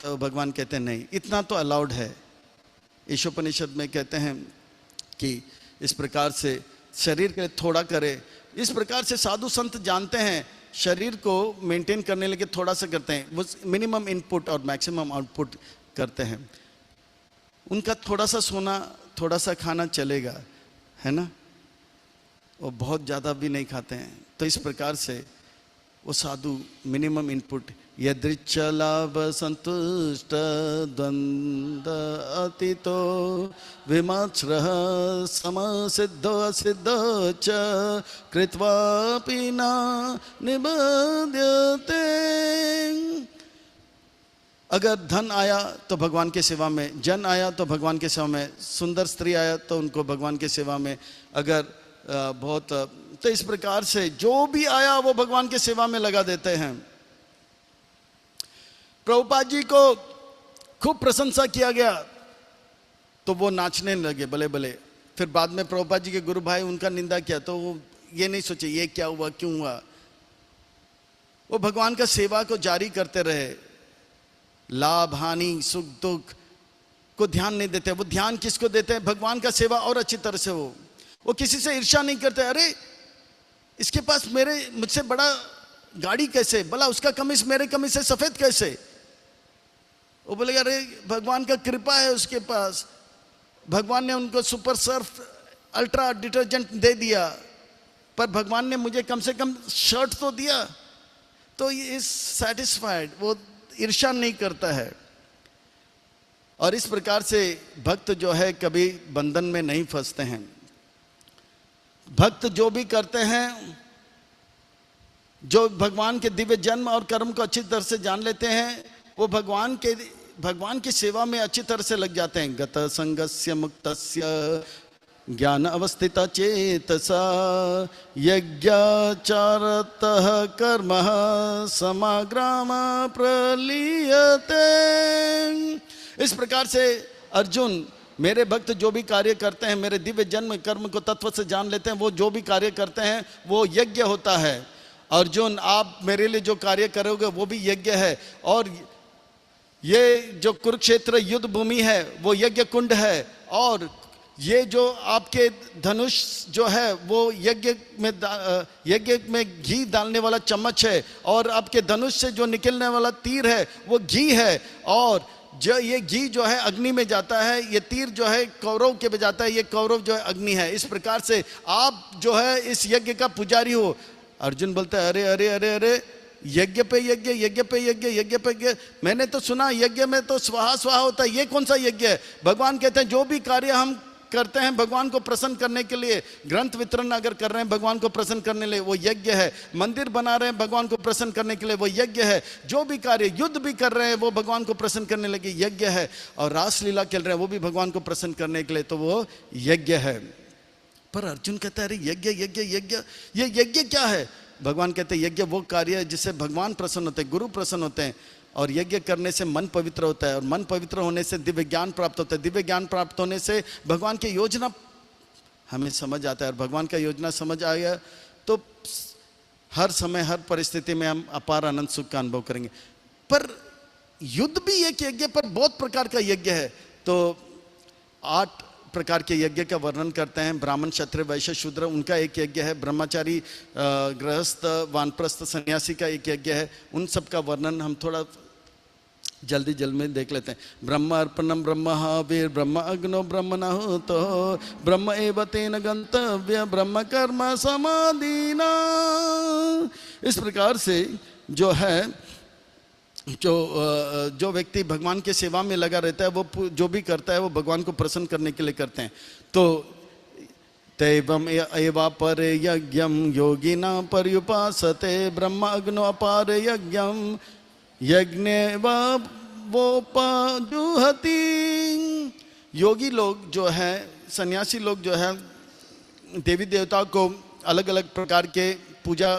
तो भगवान कहते हैं नहीं, इतना तो अलाउड है। ईशोपनिषद में कहते हैं कि इस प्रकार से शरीर के लिए थोड़ा करे। इस प्रकार से साधु संत जानते हैं शरीर को मेंटेन करने के लिए थोड़ा सा करते हैं, वो मिनिमम इनपुट और मैक्सिमम आउटपुट करते हैं। उनका थोड़ा सा सोना थोड़ा सा खाना चलेगा, है ना, वो बहुत ज़्यादा भी नहीं खाते हैं। तो इस प्रकार से वो साधु मिनिमम इनपुट यदृच्छ लाभ संतुष्ट द्वंद्व अतीतो विमत्सरः समसिद्धो असिद्धो च कृत्वापि न निबध्यते। अगर धन आया तो भगवान के सेवा में, जन आया तो भगवान के सेवा में, सुंदर स्त्री आया तो उनको भगवान के सेवा में, अगर बहुत, तो इस प्रकार से जो भी आया वो भगवान के सेवा में लगा देते हैं। प्रभुपाद जी को खूब प्रशंसा किया गया तो वो नाचने लगे भले भले। फिर बाद में प्रभुपाद जी के गुरु भाई उनका निंदा किया तो वो ये नहीं सोचे ये क्या हुआ, क्यों हुआ। वो भगवान का सेवा को जारी करते रहे। लाभ हानि सुख दुख को ध्यान नहीं देते। वो ध्यान किसको देते हैं? भगवान का सेवा और अच्छी तरह से हो। वो किसी से ईर्ष्या नहीं करते, अरे इसके पास मुझसे बड़ा गाड़ी कैसे, भला उसका कमीज मेरे कमीज से सफेद कैसे। वो बोले अरे भगवान का कृपा है उसके पास, भगवान ने उनको सुपर सर्फ अल्ट्रा डिटर्जेंट दे दिया, पर भगवान ने मुझे कम से कम शर्ट तो दिया। तो ये इज सेटिस्फाइड, वो ईर्ष्या नहीं करता है। और इस प्रकार से भक्त जो है कभी बंधन में नहीं फंसते हैं। भक्त जो भी करते हैं, जो भगवान के दिव्य जन्म और कर्म को अच्छी तरह से जान लेते हैं, वो भगवान की सेवा में अच्छी तरह से लग जाते हैं। गत संगस्य मुक्तस्य ज्ञान अवस्थित चेतसा यज्ञाचारतः कर्म समाग्राम प्रलीयते। इस प्रकार से अर्जुन, मेरे भक्त जो भी कार्य करते हैं, मेरे दिव्य जन्म कर्म को तत्व से जान लेते हैं, वो जो भी कार्य करते हैं वो यज्ञ होता है। अर्जुन, आप मेरे लिए जो कार्य करोगे वो भी यज्ञ है। और ये जो कुरुक्षेत्र युद्ध भूमि है वो यज्ञ कुंड है। और ये जो आपके धनुष जो है वो यज्ञ में घी डालने वाला चम्मच है। और आपके धनुष से जो निकलने वाला तीर है वो घी है। और जो ये घी जो है अग्नि में जाता है, ये तीर जो है कौरव के पे जाता है, ये कौरव जो है अग्नि है। इस प्रकार से आप जो है इस यज्ञ का पुजारी हो। अर्जुन बोलता है अरे अरे अरे अरे, यज्ञ पे यज्ञ, यज्ञ पे यज्ञ, यज्ञ पे यज्ञ, मैंने तो सुना यज्ञ में तो स्वाहा स्वाहा होता है, ये कौन सा यज्ञ है। भगवान कहते हैं जो भी कार्य हम करते हैं भगवान को प्रसन्न करने के लिए, ग्रंथ वितरण अगर कर रहे हैं भगवान को प्रसन्न करने के लिए वो यज्ञ है, मंदिर बना रहे हैं भगवान को प्रसन्न करने के लिए वो यज्ञ है, जो भी कार्य युद्ध भी कर रहे हैं वो भगवान को प्रसन्न करने लगे यज्ञ है, और रासलीला खेल रहे हैं वो भी भगवान को प्रसन्न करने के लिए तो वो यज्ञ है। पर अर्जुन कहता है अरे यज्ञ यज्ञ यज्ञ, ये यज्ञ क्या है। भगवान कहते हैं यज्ञ वो कार्य है जिससे भगवान प्रसन्न होते हैं, गुरु प्रसन्न होते हैं, और यज्ञ करने से मन पवित्र होता है, और मन पवित्र होने से दिव्य ज्ञान प्राप्त होता है, दिव्य ज्ञान प्राप्त होने से भगवान की योजना हमें समझ आता है, और भगवान का योजना समझ आ गया तो हर समय हर परिस्थिति में हम अपार आनंद सुख का अनुभव करेंगे। पर युद्ध भी एक यज्ञ, पर बहुत प्रकार का यज्ञ है। तो 8 प्रकार के यज्ञ का वर्णन करते हैं। ब्राह्मण, क्षत्रिय, वैश्य, शूद्र, उनका एक यज्ञ है। ब्रह्मचारी, गृहस्थ, वानप्रस्थ, सन्यासी का एक यज्ञ है। उन सब का वर्णन हम थोड़ा जल्दी में देख लेते हैं। ब्रह्म अर्पणम ब्रह्म हविर् ब्रह्म अग्नो ब्रह्मणाहुतो ब्रह्म एव तेन गंतव्य ब्रह्म कर्म समाधिना। इस प्रकार से जो है, जो व्यक्ति भगवान के सेवा में लगा रहता है, वो जो भी करता है वो भगवान को प्रसन्न करने के लिए करते हैं। तो तैवम एवा पर यज्ञम योगिना पर्युपासते ब्रह्म अग्नो अपार यज्ञम यज्ञ वोपजुहति। योगी लोग जो है, सन्यासी लोग जो है, देवी देवताओं को अलग अलग प्रकार के पूजा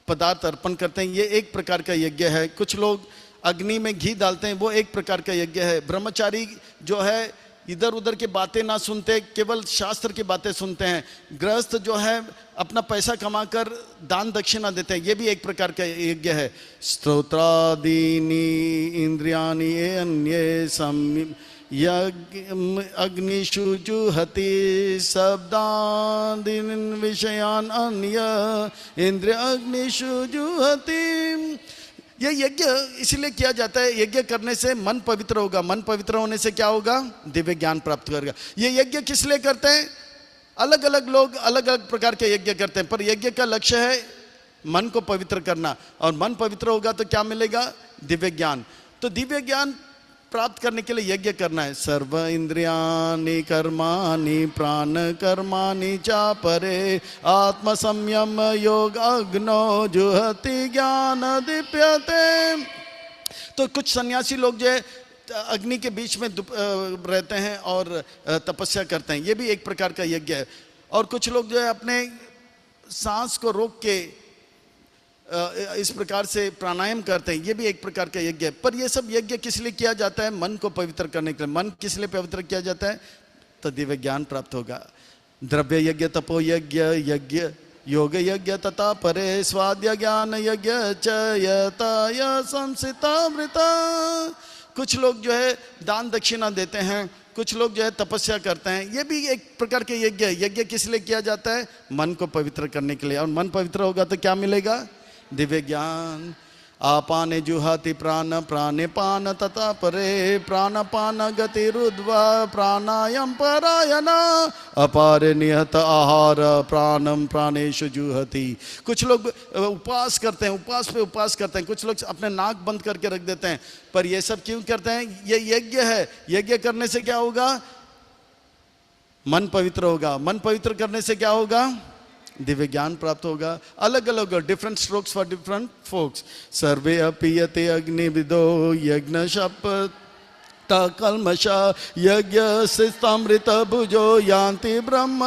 पदार्थ अर्पण करते हैं, ये एक प्रकार का यज्ञ है। कुछ लोग अग्नि में घी डालते हैं, वो एक प्रकार का यज्ञ है। ब्रह्मचारी जो है इधर उधर की बातें ना सुनते, केवल शास्त्र की बातें सुनते हैं। गृहस्थ जो है अपना पैसा कमाकर दान दक्षिणा देते हैं, ये भी एक प्रकार का यज्ञ है। स्तोत्रादीनि इंद्रियाणि अन्ये अग्निषु जुहति शब्दादीन विषयान अन्य इंद्रिय अग्निषु जुहति। ये यज्ञ इसलिए किया जाता है, यज्ञ करने से मन पवित्र होगा। मन पवित्र होने से क्या होगा? दिव्य ज्ञान प्राप्त करेगा। ये यज्ञ किस लिए करते हैं? अलग अलग लोग अलग अलग प्रकार के यज्ञ करते हैं, पर यज्ञ का लक्ष्य है मन को पवित्र करना। और मन पवित्र होगा तो क्या मिलेगा? दिव्य ज्ञान। तो दिव्य ज्ञान प्राप्त करने के लिए यज्ञ करना है। सर्व इंद्रियाणि कर्माणि प्राण कर्माणि चापरे आत्म संयम योग अग्नो जुहति ज्ञान दीप्यते। तो कुछ सन्यासी लोग जो है अग्नि के बीच में रहते हैं और तपस्या करते हैं, ये भी एक प्रकार का यज्ञ है। और कुछ लोग जो है अपने सांस को रोक के इस प्रकार से प्राणायाम करते हैं, ये भी एक प्रकार का यज्ञ है। पर ये सब यज्ञ किस लिए किया जाता है? मन को पवित्र करने के लिए। मन किस लिए पवित्र किया जाता है? तो दिव्य ज्ञान प्राप्त होगा। द्रव्य यज्ञ, तपो यज्ञ, यज्ञ योग यज्ञ तथा परे स्वाद्य ज्ञान यज्ञ च यताय संसितामृता। कुछ लोग जो है दान दक्षिणा देते हैं, कुछ लोग जो है तपस्या करते हैं, ये भी एक प्रकार के यज्ञ है। यज्ञ किस लिए किया जाता है? मन को पवित्र करने के लिए। और मन पवित्र होगा तो क्या मिलेगा? दिव्य ज्ञान। आपाने जुहाति प्राण प्राणे पान तथा परे प्राणपान गतिरुद्वा प्राणायाम परायणा अपारे निहत आहार प्राणम प्राणेषु जुहति। कुछ लोग उपवास करते हैं, उपवास पे उपवास करते हैं। कुछ लोग अपने नाक बंद करके रख देते हैं। पर ये सब क्यों करते हैं? ये यज्ञ है। यज्ञ करने से क्या होगा? मन पवित्र होगा। मन पवित्र करने से क्या होगा? दिव्य ज्ञान प्राप्त होगा। अलग अलग different strokes for different folks. सर्वे अपीयते अग्निविदो यज्ञ शपथ कल्मषा यज्ञ सितामृत भुजो यान्ति ब्रह्म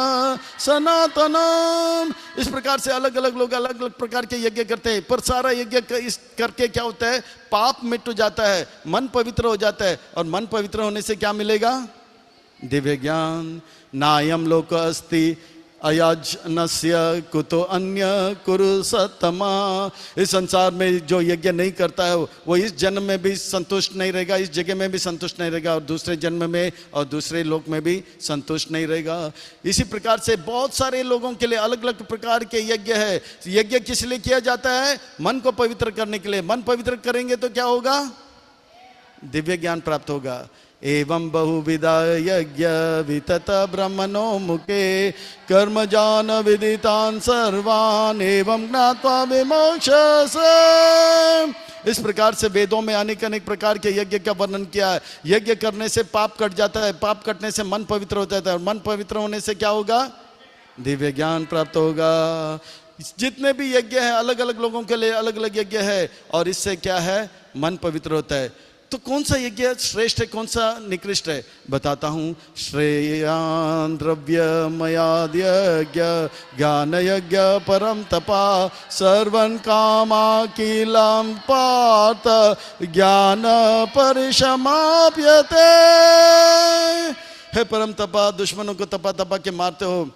सनातनम। इस प्रकार से अलग अलग लोग अलग अलग प्रकार के यज्ञ करते हैं, पर सारा यज्ञ करके क्या होता है? पाप मिट जाता है, मन पवित्र हो जाता है। और मन पवित्र होने से क्या मिलेगा? दिव्य ज्ञान। नायम लोक अस्ति अयाजनस्य कुतो अन्य कुरु सत्तमा। इस संसार में जो यज्ञ नहीं करता है वो इस जन्म में भी संतुष्ट नहीं रहेगा, इस जगह में भी संतुष्ट नहीं रहेगा, और दूसरे जन्म में और दूसरे लोक में भी संतुष्ट नहीं रहेगा। इसी प्रकार से बहुत सारे लोगों के लिए अलग अलग प्रकार के यज्ञ है। यज्ञ किस लिए किया जाता है? मन को पवित्र करने के लिए। मन पवित्र करेंगे तो क्या होगा? दिव्य ज्ञान प्राप्त होगा। एवं बहुविधा यज्ञ वितत ब्रह्मणो मुखे कर्मजान विदितान सर्वान एवं ज्ञात्वा विमोक्षसे। इस प्रकार से वेदों में अनेक अनेक प्रकार के यज्ञ का वर्णन किया है। यज्ञ करने से पाप कट जाता है, पाप कटने से मन पवित्र हो जाता है, और मन पवित्र होने से क्या होगा? दिव्य ज्ञान प्राप्त होगा। जितने भी यज्ञ हैं अलग अलग लोगों के लिए अलग अलग यज्ञ है, और इससे क्या है? मन पवित्र होता है। तो कौन सा यज्ञ श्रेष्ठ है, कौन सा निकृष्ट है? बताता हूँ। श्रेयान द्रव्यमयाद यज्ञ ज्ञान यज्ञ परम तपा सर्वन कामाकिलम पार्थ ज्ञान परिसमाप्यते। हे परम तपा, दुश्मनों को तपा तपा के मारते हो।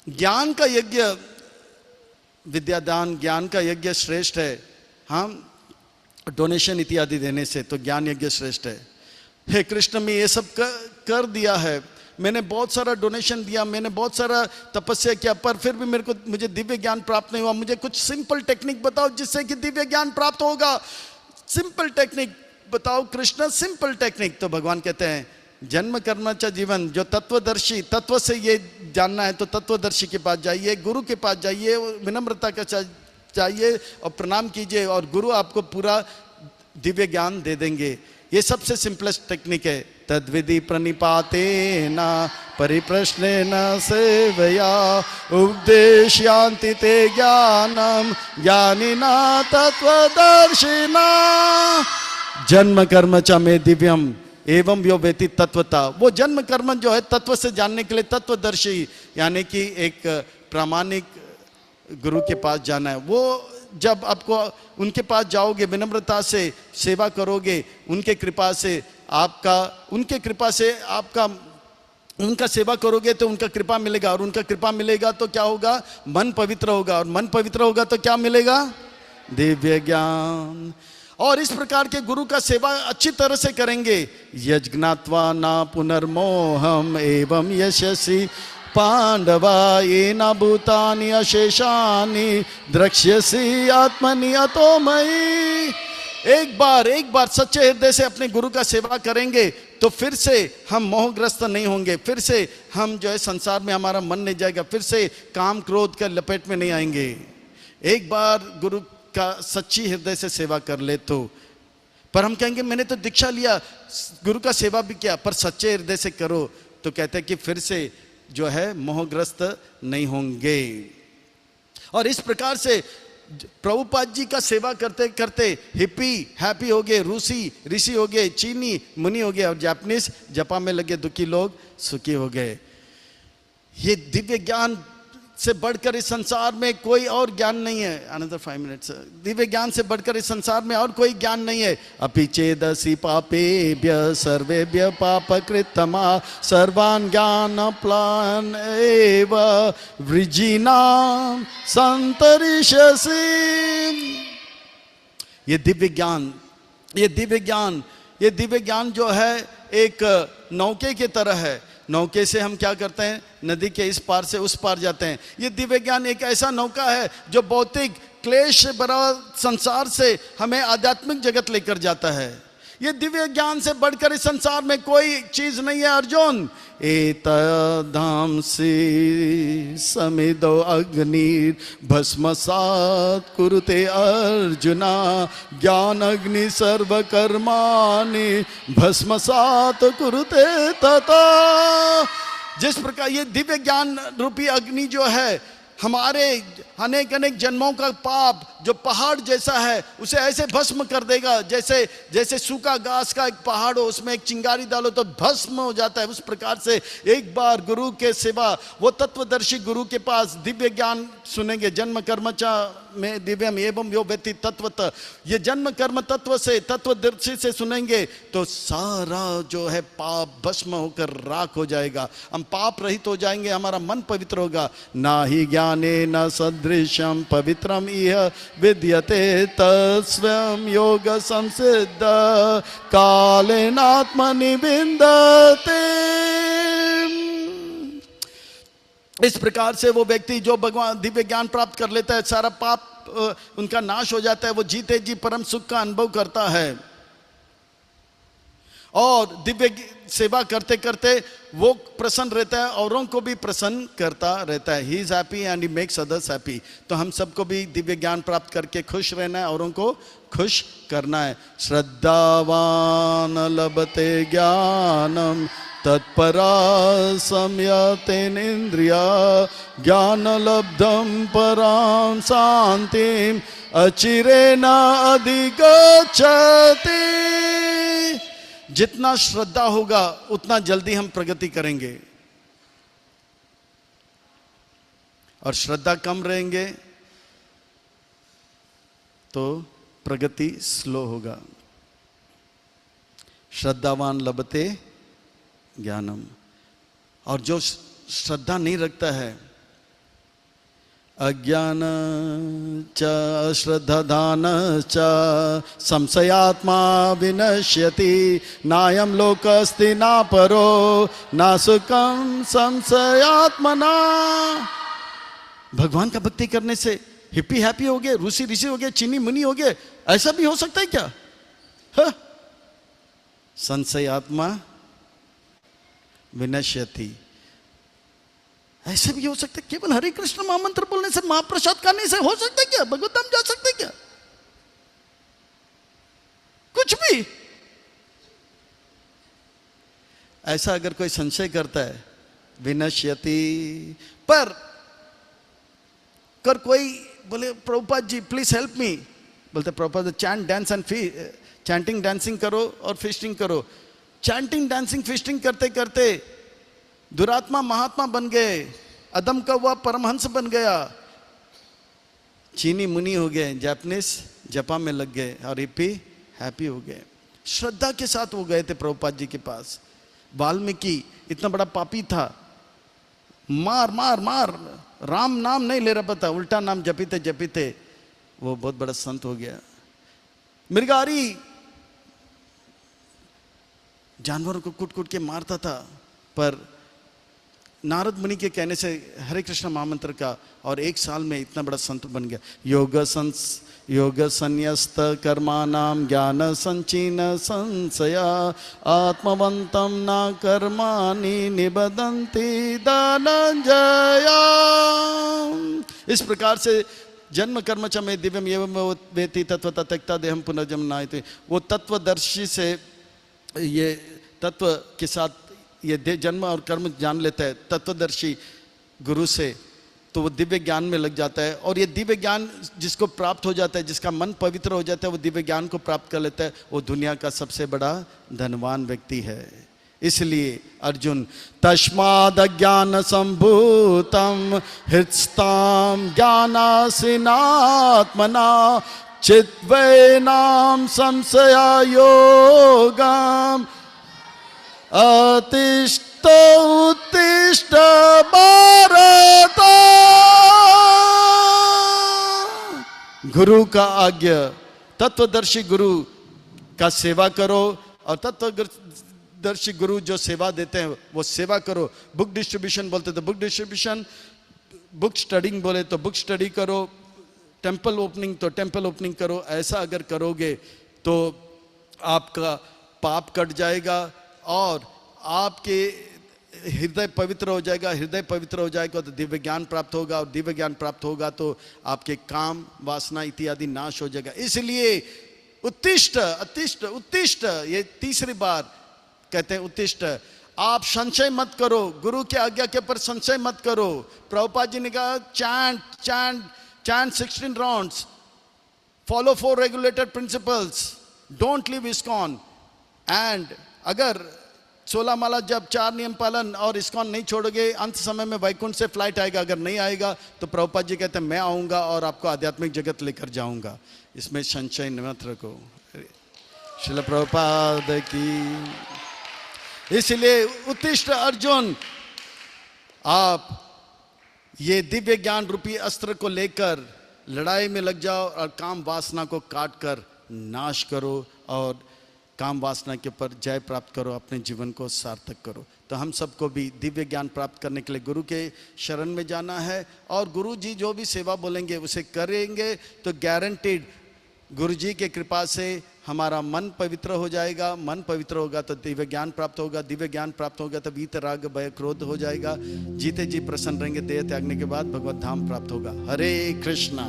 ज्ञान का यज्ञ, विद्यादान ज्ञान का यज्ञ श्रेष्ठ है। हाँ, डोनेशन इत्यादि देने से तो ज्ञान यज्ञ श्रेष्ठ है। हे कृष्ण में ये सब कर दिया है, मैंने बहुत सारा डोनेशन दिया, मैंने बहुत सारा तपस्या किया, पर फिर भी मुझे दिव्य ज्ञान प्राप्त नहीं हुआ, मुझे कुछ सिंपल टेक्निक बताओ जिससे कि दिव्य ज्ञान प्राप्त होगा, सिंपल टेक्निक बताओ कृष्ण, सिंपल टेक्निक। तो भगवान कहते हैं जन्म कर्मच जीवन, जो तत्वदर्शी, तत्व से ये जानना है तो तत्वदर्शी के पास जाइए, गुरु के पास जाइए, विनम्रता के चाहिए और प्रणाम कीजिए और गुरु आपको पूरा दिव्य ज्ञान दे देंगे। ये सबसे सिंपलेस्ट टेक्निक है। तद्विधि प्रणिपाते न परिप्रश्ने न सेवया उपदेशयान्ति ते ज्ञानम ज्ञानिना तत्वदर्शिना जन्म कर्म च मे दिव्यम एवं यो वेति तत्वता। वो जन्म कर्म जो है तत्व से जानने के लिए तत्वदर्शी यानी कि एक प्रामाणिक गुरु के पास जाना है। वो जब आपको उनके पास जाओगे, विनम्रता से सेवा करोगे, उनके कृपा से आपका उनका सेवा करोगे तो उनका कृपा मिलेगा, और उनका कृपा मिलेगा तो क्या होगा, मन पवित्र होगा, और मन पवित्र होगा तो क्या मिलेगा, दिव्य ज्ञान। और इस प्रकार के गुरु का सेवा अच्छी तरह से करेंगे। यज्ञात्वा ना पुनर्मोहम एवं यशसि पांडवा ये न भूतानि अशेषानि द्रक्ष्यसि आत्मनि अतो मयि। एक बार सच्चे हृदय से अपने गुरु का सेवा करेंगे तो फिर से हम मोहग्रस्त नहीं होंगे, फिर से हम जो है संसार में हमारा मन नहीं जाएगा, फिर से काम क्रोध का लपेट में नहीं आएंगे। एक बार गुरु का सच्ची हृदय से सेवा कर ले तो। पर हम कहेंगे मैंने तो दीक्षा लिया, गुरु का सेवा भी किया, पर सच्चे हृदय से करो, तो कहते हैं कि फिर से जो है मोहग्रस्त नहीं होंगे। और इस प्रकार से प्रभुपाद जी का सेवा करते करते हिप्पी हैप्पी हो गए, रूसी ऋषि हो गए, चीनी मुनि हो गए, और जापानीज जपा में लगे दुखी लोग सुखी हो गए। ये दिव्य ज्ञान से बढ़कर इस संसार में कोई और ज्ञान नहीं है। Another 5 minutes. दिव्य ज्ञान से बढ़कर इस संसार में और कोई ज्ञान नहीं है। अपि चेदसि पापेभ्य सर्वेभ्य पापकृत्तमा सर्वान् ज्ञानप्लान् एव वृजिनां सन्तरिष्यसि। ये दिव्य ज्ञान जो है एक नौके की तरह है। नौके से हम क्या करते हैं, नदी के इस पार से उस पार जाते हैं। ये दिव्य ज्ञान एक ऐसा नौका है जो भौतिक क्लेश से भरा संसार से हमें आध्यात्मिक जगत लेकर जाता है। ये दिव्य ज्ञान से बढ़कर इस संसार में कोई चीज नहीं है अर्जुन। एतद्धामसि समिदो अग्निर भस्मसात् कुरुते अर्जुना ज्ञान अग्नि सर्वकर्माणि भस्मसात् कुरुते तथा। जिस प्रकार ये दिव्य ज्ञान रूपी अग्नि जो है हमारे अनेक अनेक जन्मों का पाप जो पहाड़ जैसा है उसे ऐसे भस्म कर देगा, जैसे सूखा घास का एक पहाड़ हो, उसमें एक चिंगारी डालो तो भस्म हो जाता है। उस प्रकार से एक बार गुरु के सेवा, वो तत्वदर्शी गुरु के पास दिव्य ज्ञान सुनेंगे। जन्म कर्मचा में दिव्यम एवं यो व्यक्ति तत्वत, ये जन्म कर्म तत्व से तत्वदर्शी से सुनेंगे तो सारा जो है पाप भस्म होकर राख हो जाएगा, हम पाप रहित हो जाएंगे, हमारा मन पवित्र होगा। ना ही ज्ञाने न सदृशम पवित्रम इह विद्यते तस्वयं योग संसिद्ध कालेनात्मनि विन्दते। इस प्रकार से वो व्यक्ति जो भगवान दिव्य ज्ञान प्राप्त कर लेता है, सारा पाप उनका नाश हो जाता है, वो जीते जी परम सुख का अनुभव करता है। और दिव्य सेवा करते करते वो प्रसन्न रहता है, औरों को भी प्रसन्न करता रहता है। He is happy and he makes others happy. तो हम सबको भी दिव्य ज्ञान प्राप्त करके खुश रहना है, औरों को खुश करना है। श्रद्धावान लभते ज्ञानम तत्परा संयतेन्द्रिया ज्ञान लब्धम परां शांतिम अचिरेण अधिगच्छति। जितना श्रद्धा होगा उतना जल्दी हम प्रगति करेंगे, और श्रद्धा कम रहेंगे तो प्रगति स्लो होगा। श्रद्धावान लभते ज्ञानम। और जो श्रद्धा नहीं रखता है अज्ञान च श्रद्धादान च संशयात्मा विनश्यति नायं लोकस्ति ना परो ना सुखम संशयात्मना। भगवान का भक्ति करने से हिप्पी हैप्पी हो गए, ऋषि ऋषि हो गए, चीनी मुनि हो गए, ऐसा भी हो सकता है क्या? संशयात्मा विनश्यति, ऐसे भी हो सकता है। केवल हरे कृष्ण महामंत्र बोलने से, महाप्रसाद खाने से हो सकता है क्या? भगवत धाम जा सकते क्या? कुछ भी ऐसा अगर कोई संशय करता है, विनश्यति। पर कर कोई बोले Prabhupada ji please help me, बोलते Prabhupada chant dance and chanting dancing करो और फिस्टिंग करो। चैंटिंग डांसिंग फिस्टिंग करते करते दुरात्मा महात्मा बन गए, अदम का हुआ परमहंस बन गया, चीनी मुनि हो गए, जापानीज जपा में लग गए और हिप्पी हैप्पी हो गए। श्रद्धा के साथ वो गए थे प्रभुपाद जी के पास। वाल्मीकि इतना बड़ा पापी था, मार मार मार, राम नाम नहीं ले रहा था, उल्टा नाम जपीते जपीते वो बहुत बड़ा संत हो गया। मृगारी जानवरों को कूट कूट के मारता था, पर नारद मुनि के कहने से हरे कृष्ण महामंत्र का, और 1 साल में इतना बड़ा संत बन गया। योग संन्यस्त कर्माणाम ज्ञान संचीन संशया आत्मवंतम ना कर्माणि निबदन्ति धनंजया। इस प्रकार से जन्म कर्म च मे दिव्यम एवं वेति तत्वतः त्यक्ता देहम पुनर्जन्म नायते। वो तत्वदर्शी से ये तत्व के साथ ये जन्म और कर्म जान लेता है तत्वदर्शी गुरु से, तो वो दिव्य ज्ञान में लग जाता है। और ये दिव्य ज्ञान जिसको प्राप्त हो जाता है, जिसका मन पवित्र हो जाता है, वो दिव्य ज्ञान को प्राप्त कर लेता है, वो दुनिया का सबसे बड़ा धनवान व्यक्ति है। इसलिए अर्जुन तस्माद् ज्ञान संभूतम हृत्स्थाम ज्ञानासिनात्मना चिद्वैनाम संशया योगम अतिष्ठ उत्तिष्ठ भारत। गुरु का आज्ञा, तत्वदर्शी गुरु का सेवा करो, और तत्वदर्शी गुरु जो सेवा देते हैं वो सेवा करो। बुक डिस्ट्रीब्यूशन बोलते तो बुक डिस्ट्रीब्यूशन, बुक स्टडिंग बोले तो बुक स्टडी करो, टेंपल ओपनिंग तो टेंपल ओपनिंग करो। ऐसा अगर करोगे तो आपका पाप कट जाएगा और आपके हृदय पवित्र हो जाएगा। हृदय पवित्र हो जाएगा तो दिव्य ज्ञान प्राप्त होगा, और दिव्य ज्ञान प्राप्त होगा तो आपके काम वासना इत्यादि नाश हो जाएगा। इसलिए उत्तिष्ठ अतिष्ठ उत्तिष्ठ, ये 3री बार कहते हैं उत्तिष्ठ। आप संशय मत करो, गुरु के आज्ञा के ऊपर संशय मत करो। प्रभुपाद जी ने कहा chant chant chant 16 rounds, follow 4 regulated principles, don't leave ISKCON. And अगर 16 माला जब 4 नियम पालन और इस्कॉन नहीं छोड़ोगे, अंत समय में वैकुंठ से फ्लाइट आएगा। अगर नहीं आएगा तो प्रभुपाद जी कहते हैं मैं आऊँगा और आपको आध्यात्मिक जगत लेकर जाऊँगा। इसमें संशय मत रखो। श्रील प्रभुपाद की। इसलिए उत्तिष्ठ अर्जुन, आप ये दिव्य ज्ञान रूपी अस्त्र को लेकर लड़ाई में लग जाओ और काम वासना को काट कर नाश करो, और काम वासना के ऊपर जय प्राप्त करो, अपने जीवन को सार्थक करो। तो हम सबको भी दिव्य ज्ञान प्राप्त करने के लिए गुरु के शरण में जाना है, और गुरु जी जो भी सेवा बोलेंगे उसे करेंगे तो गारंटीड गुरु जी के कृपा से हमारा मन पवित्र हो जाएगा। मन पवित्र होगा तो दिव्य ज्ञान प्राप्त होगा, दिव्य ज्ञान प्राप्त होगा तो वीत राग भय क्रोध हो जाएगा। जीते जी प्रसन्न रहेंगे, देह त्यागने के बाद भगवत धाम प्राप्त होगा। हरे कृष्णा।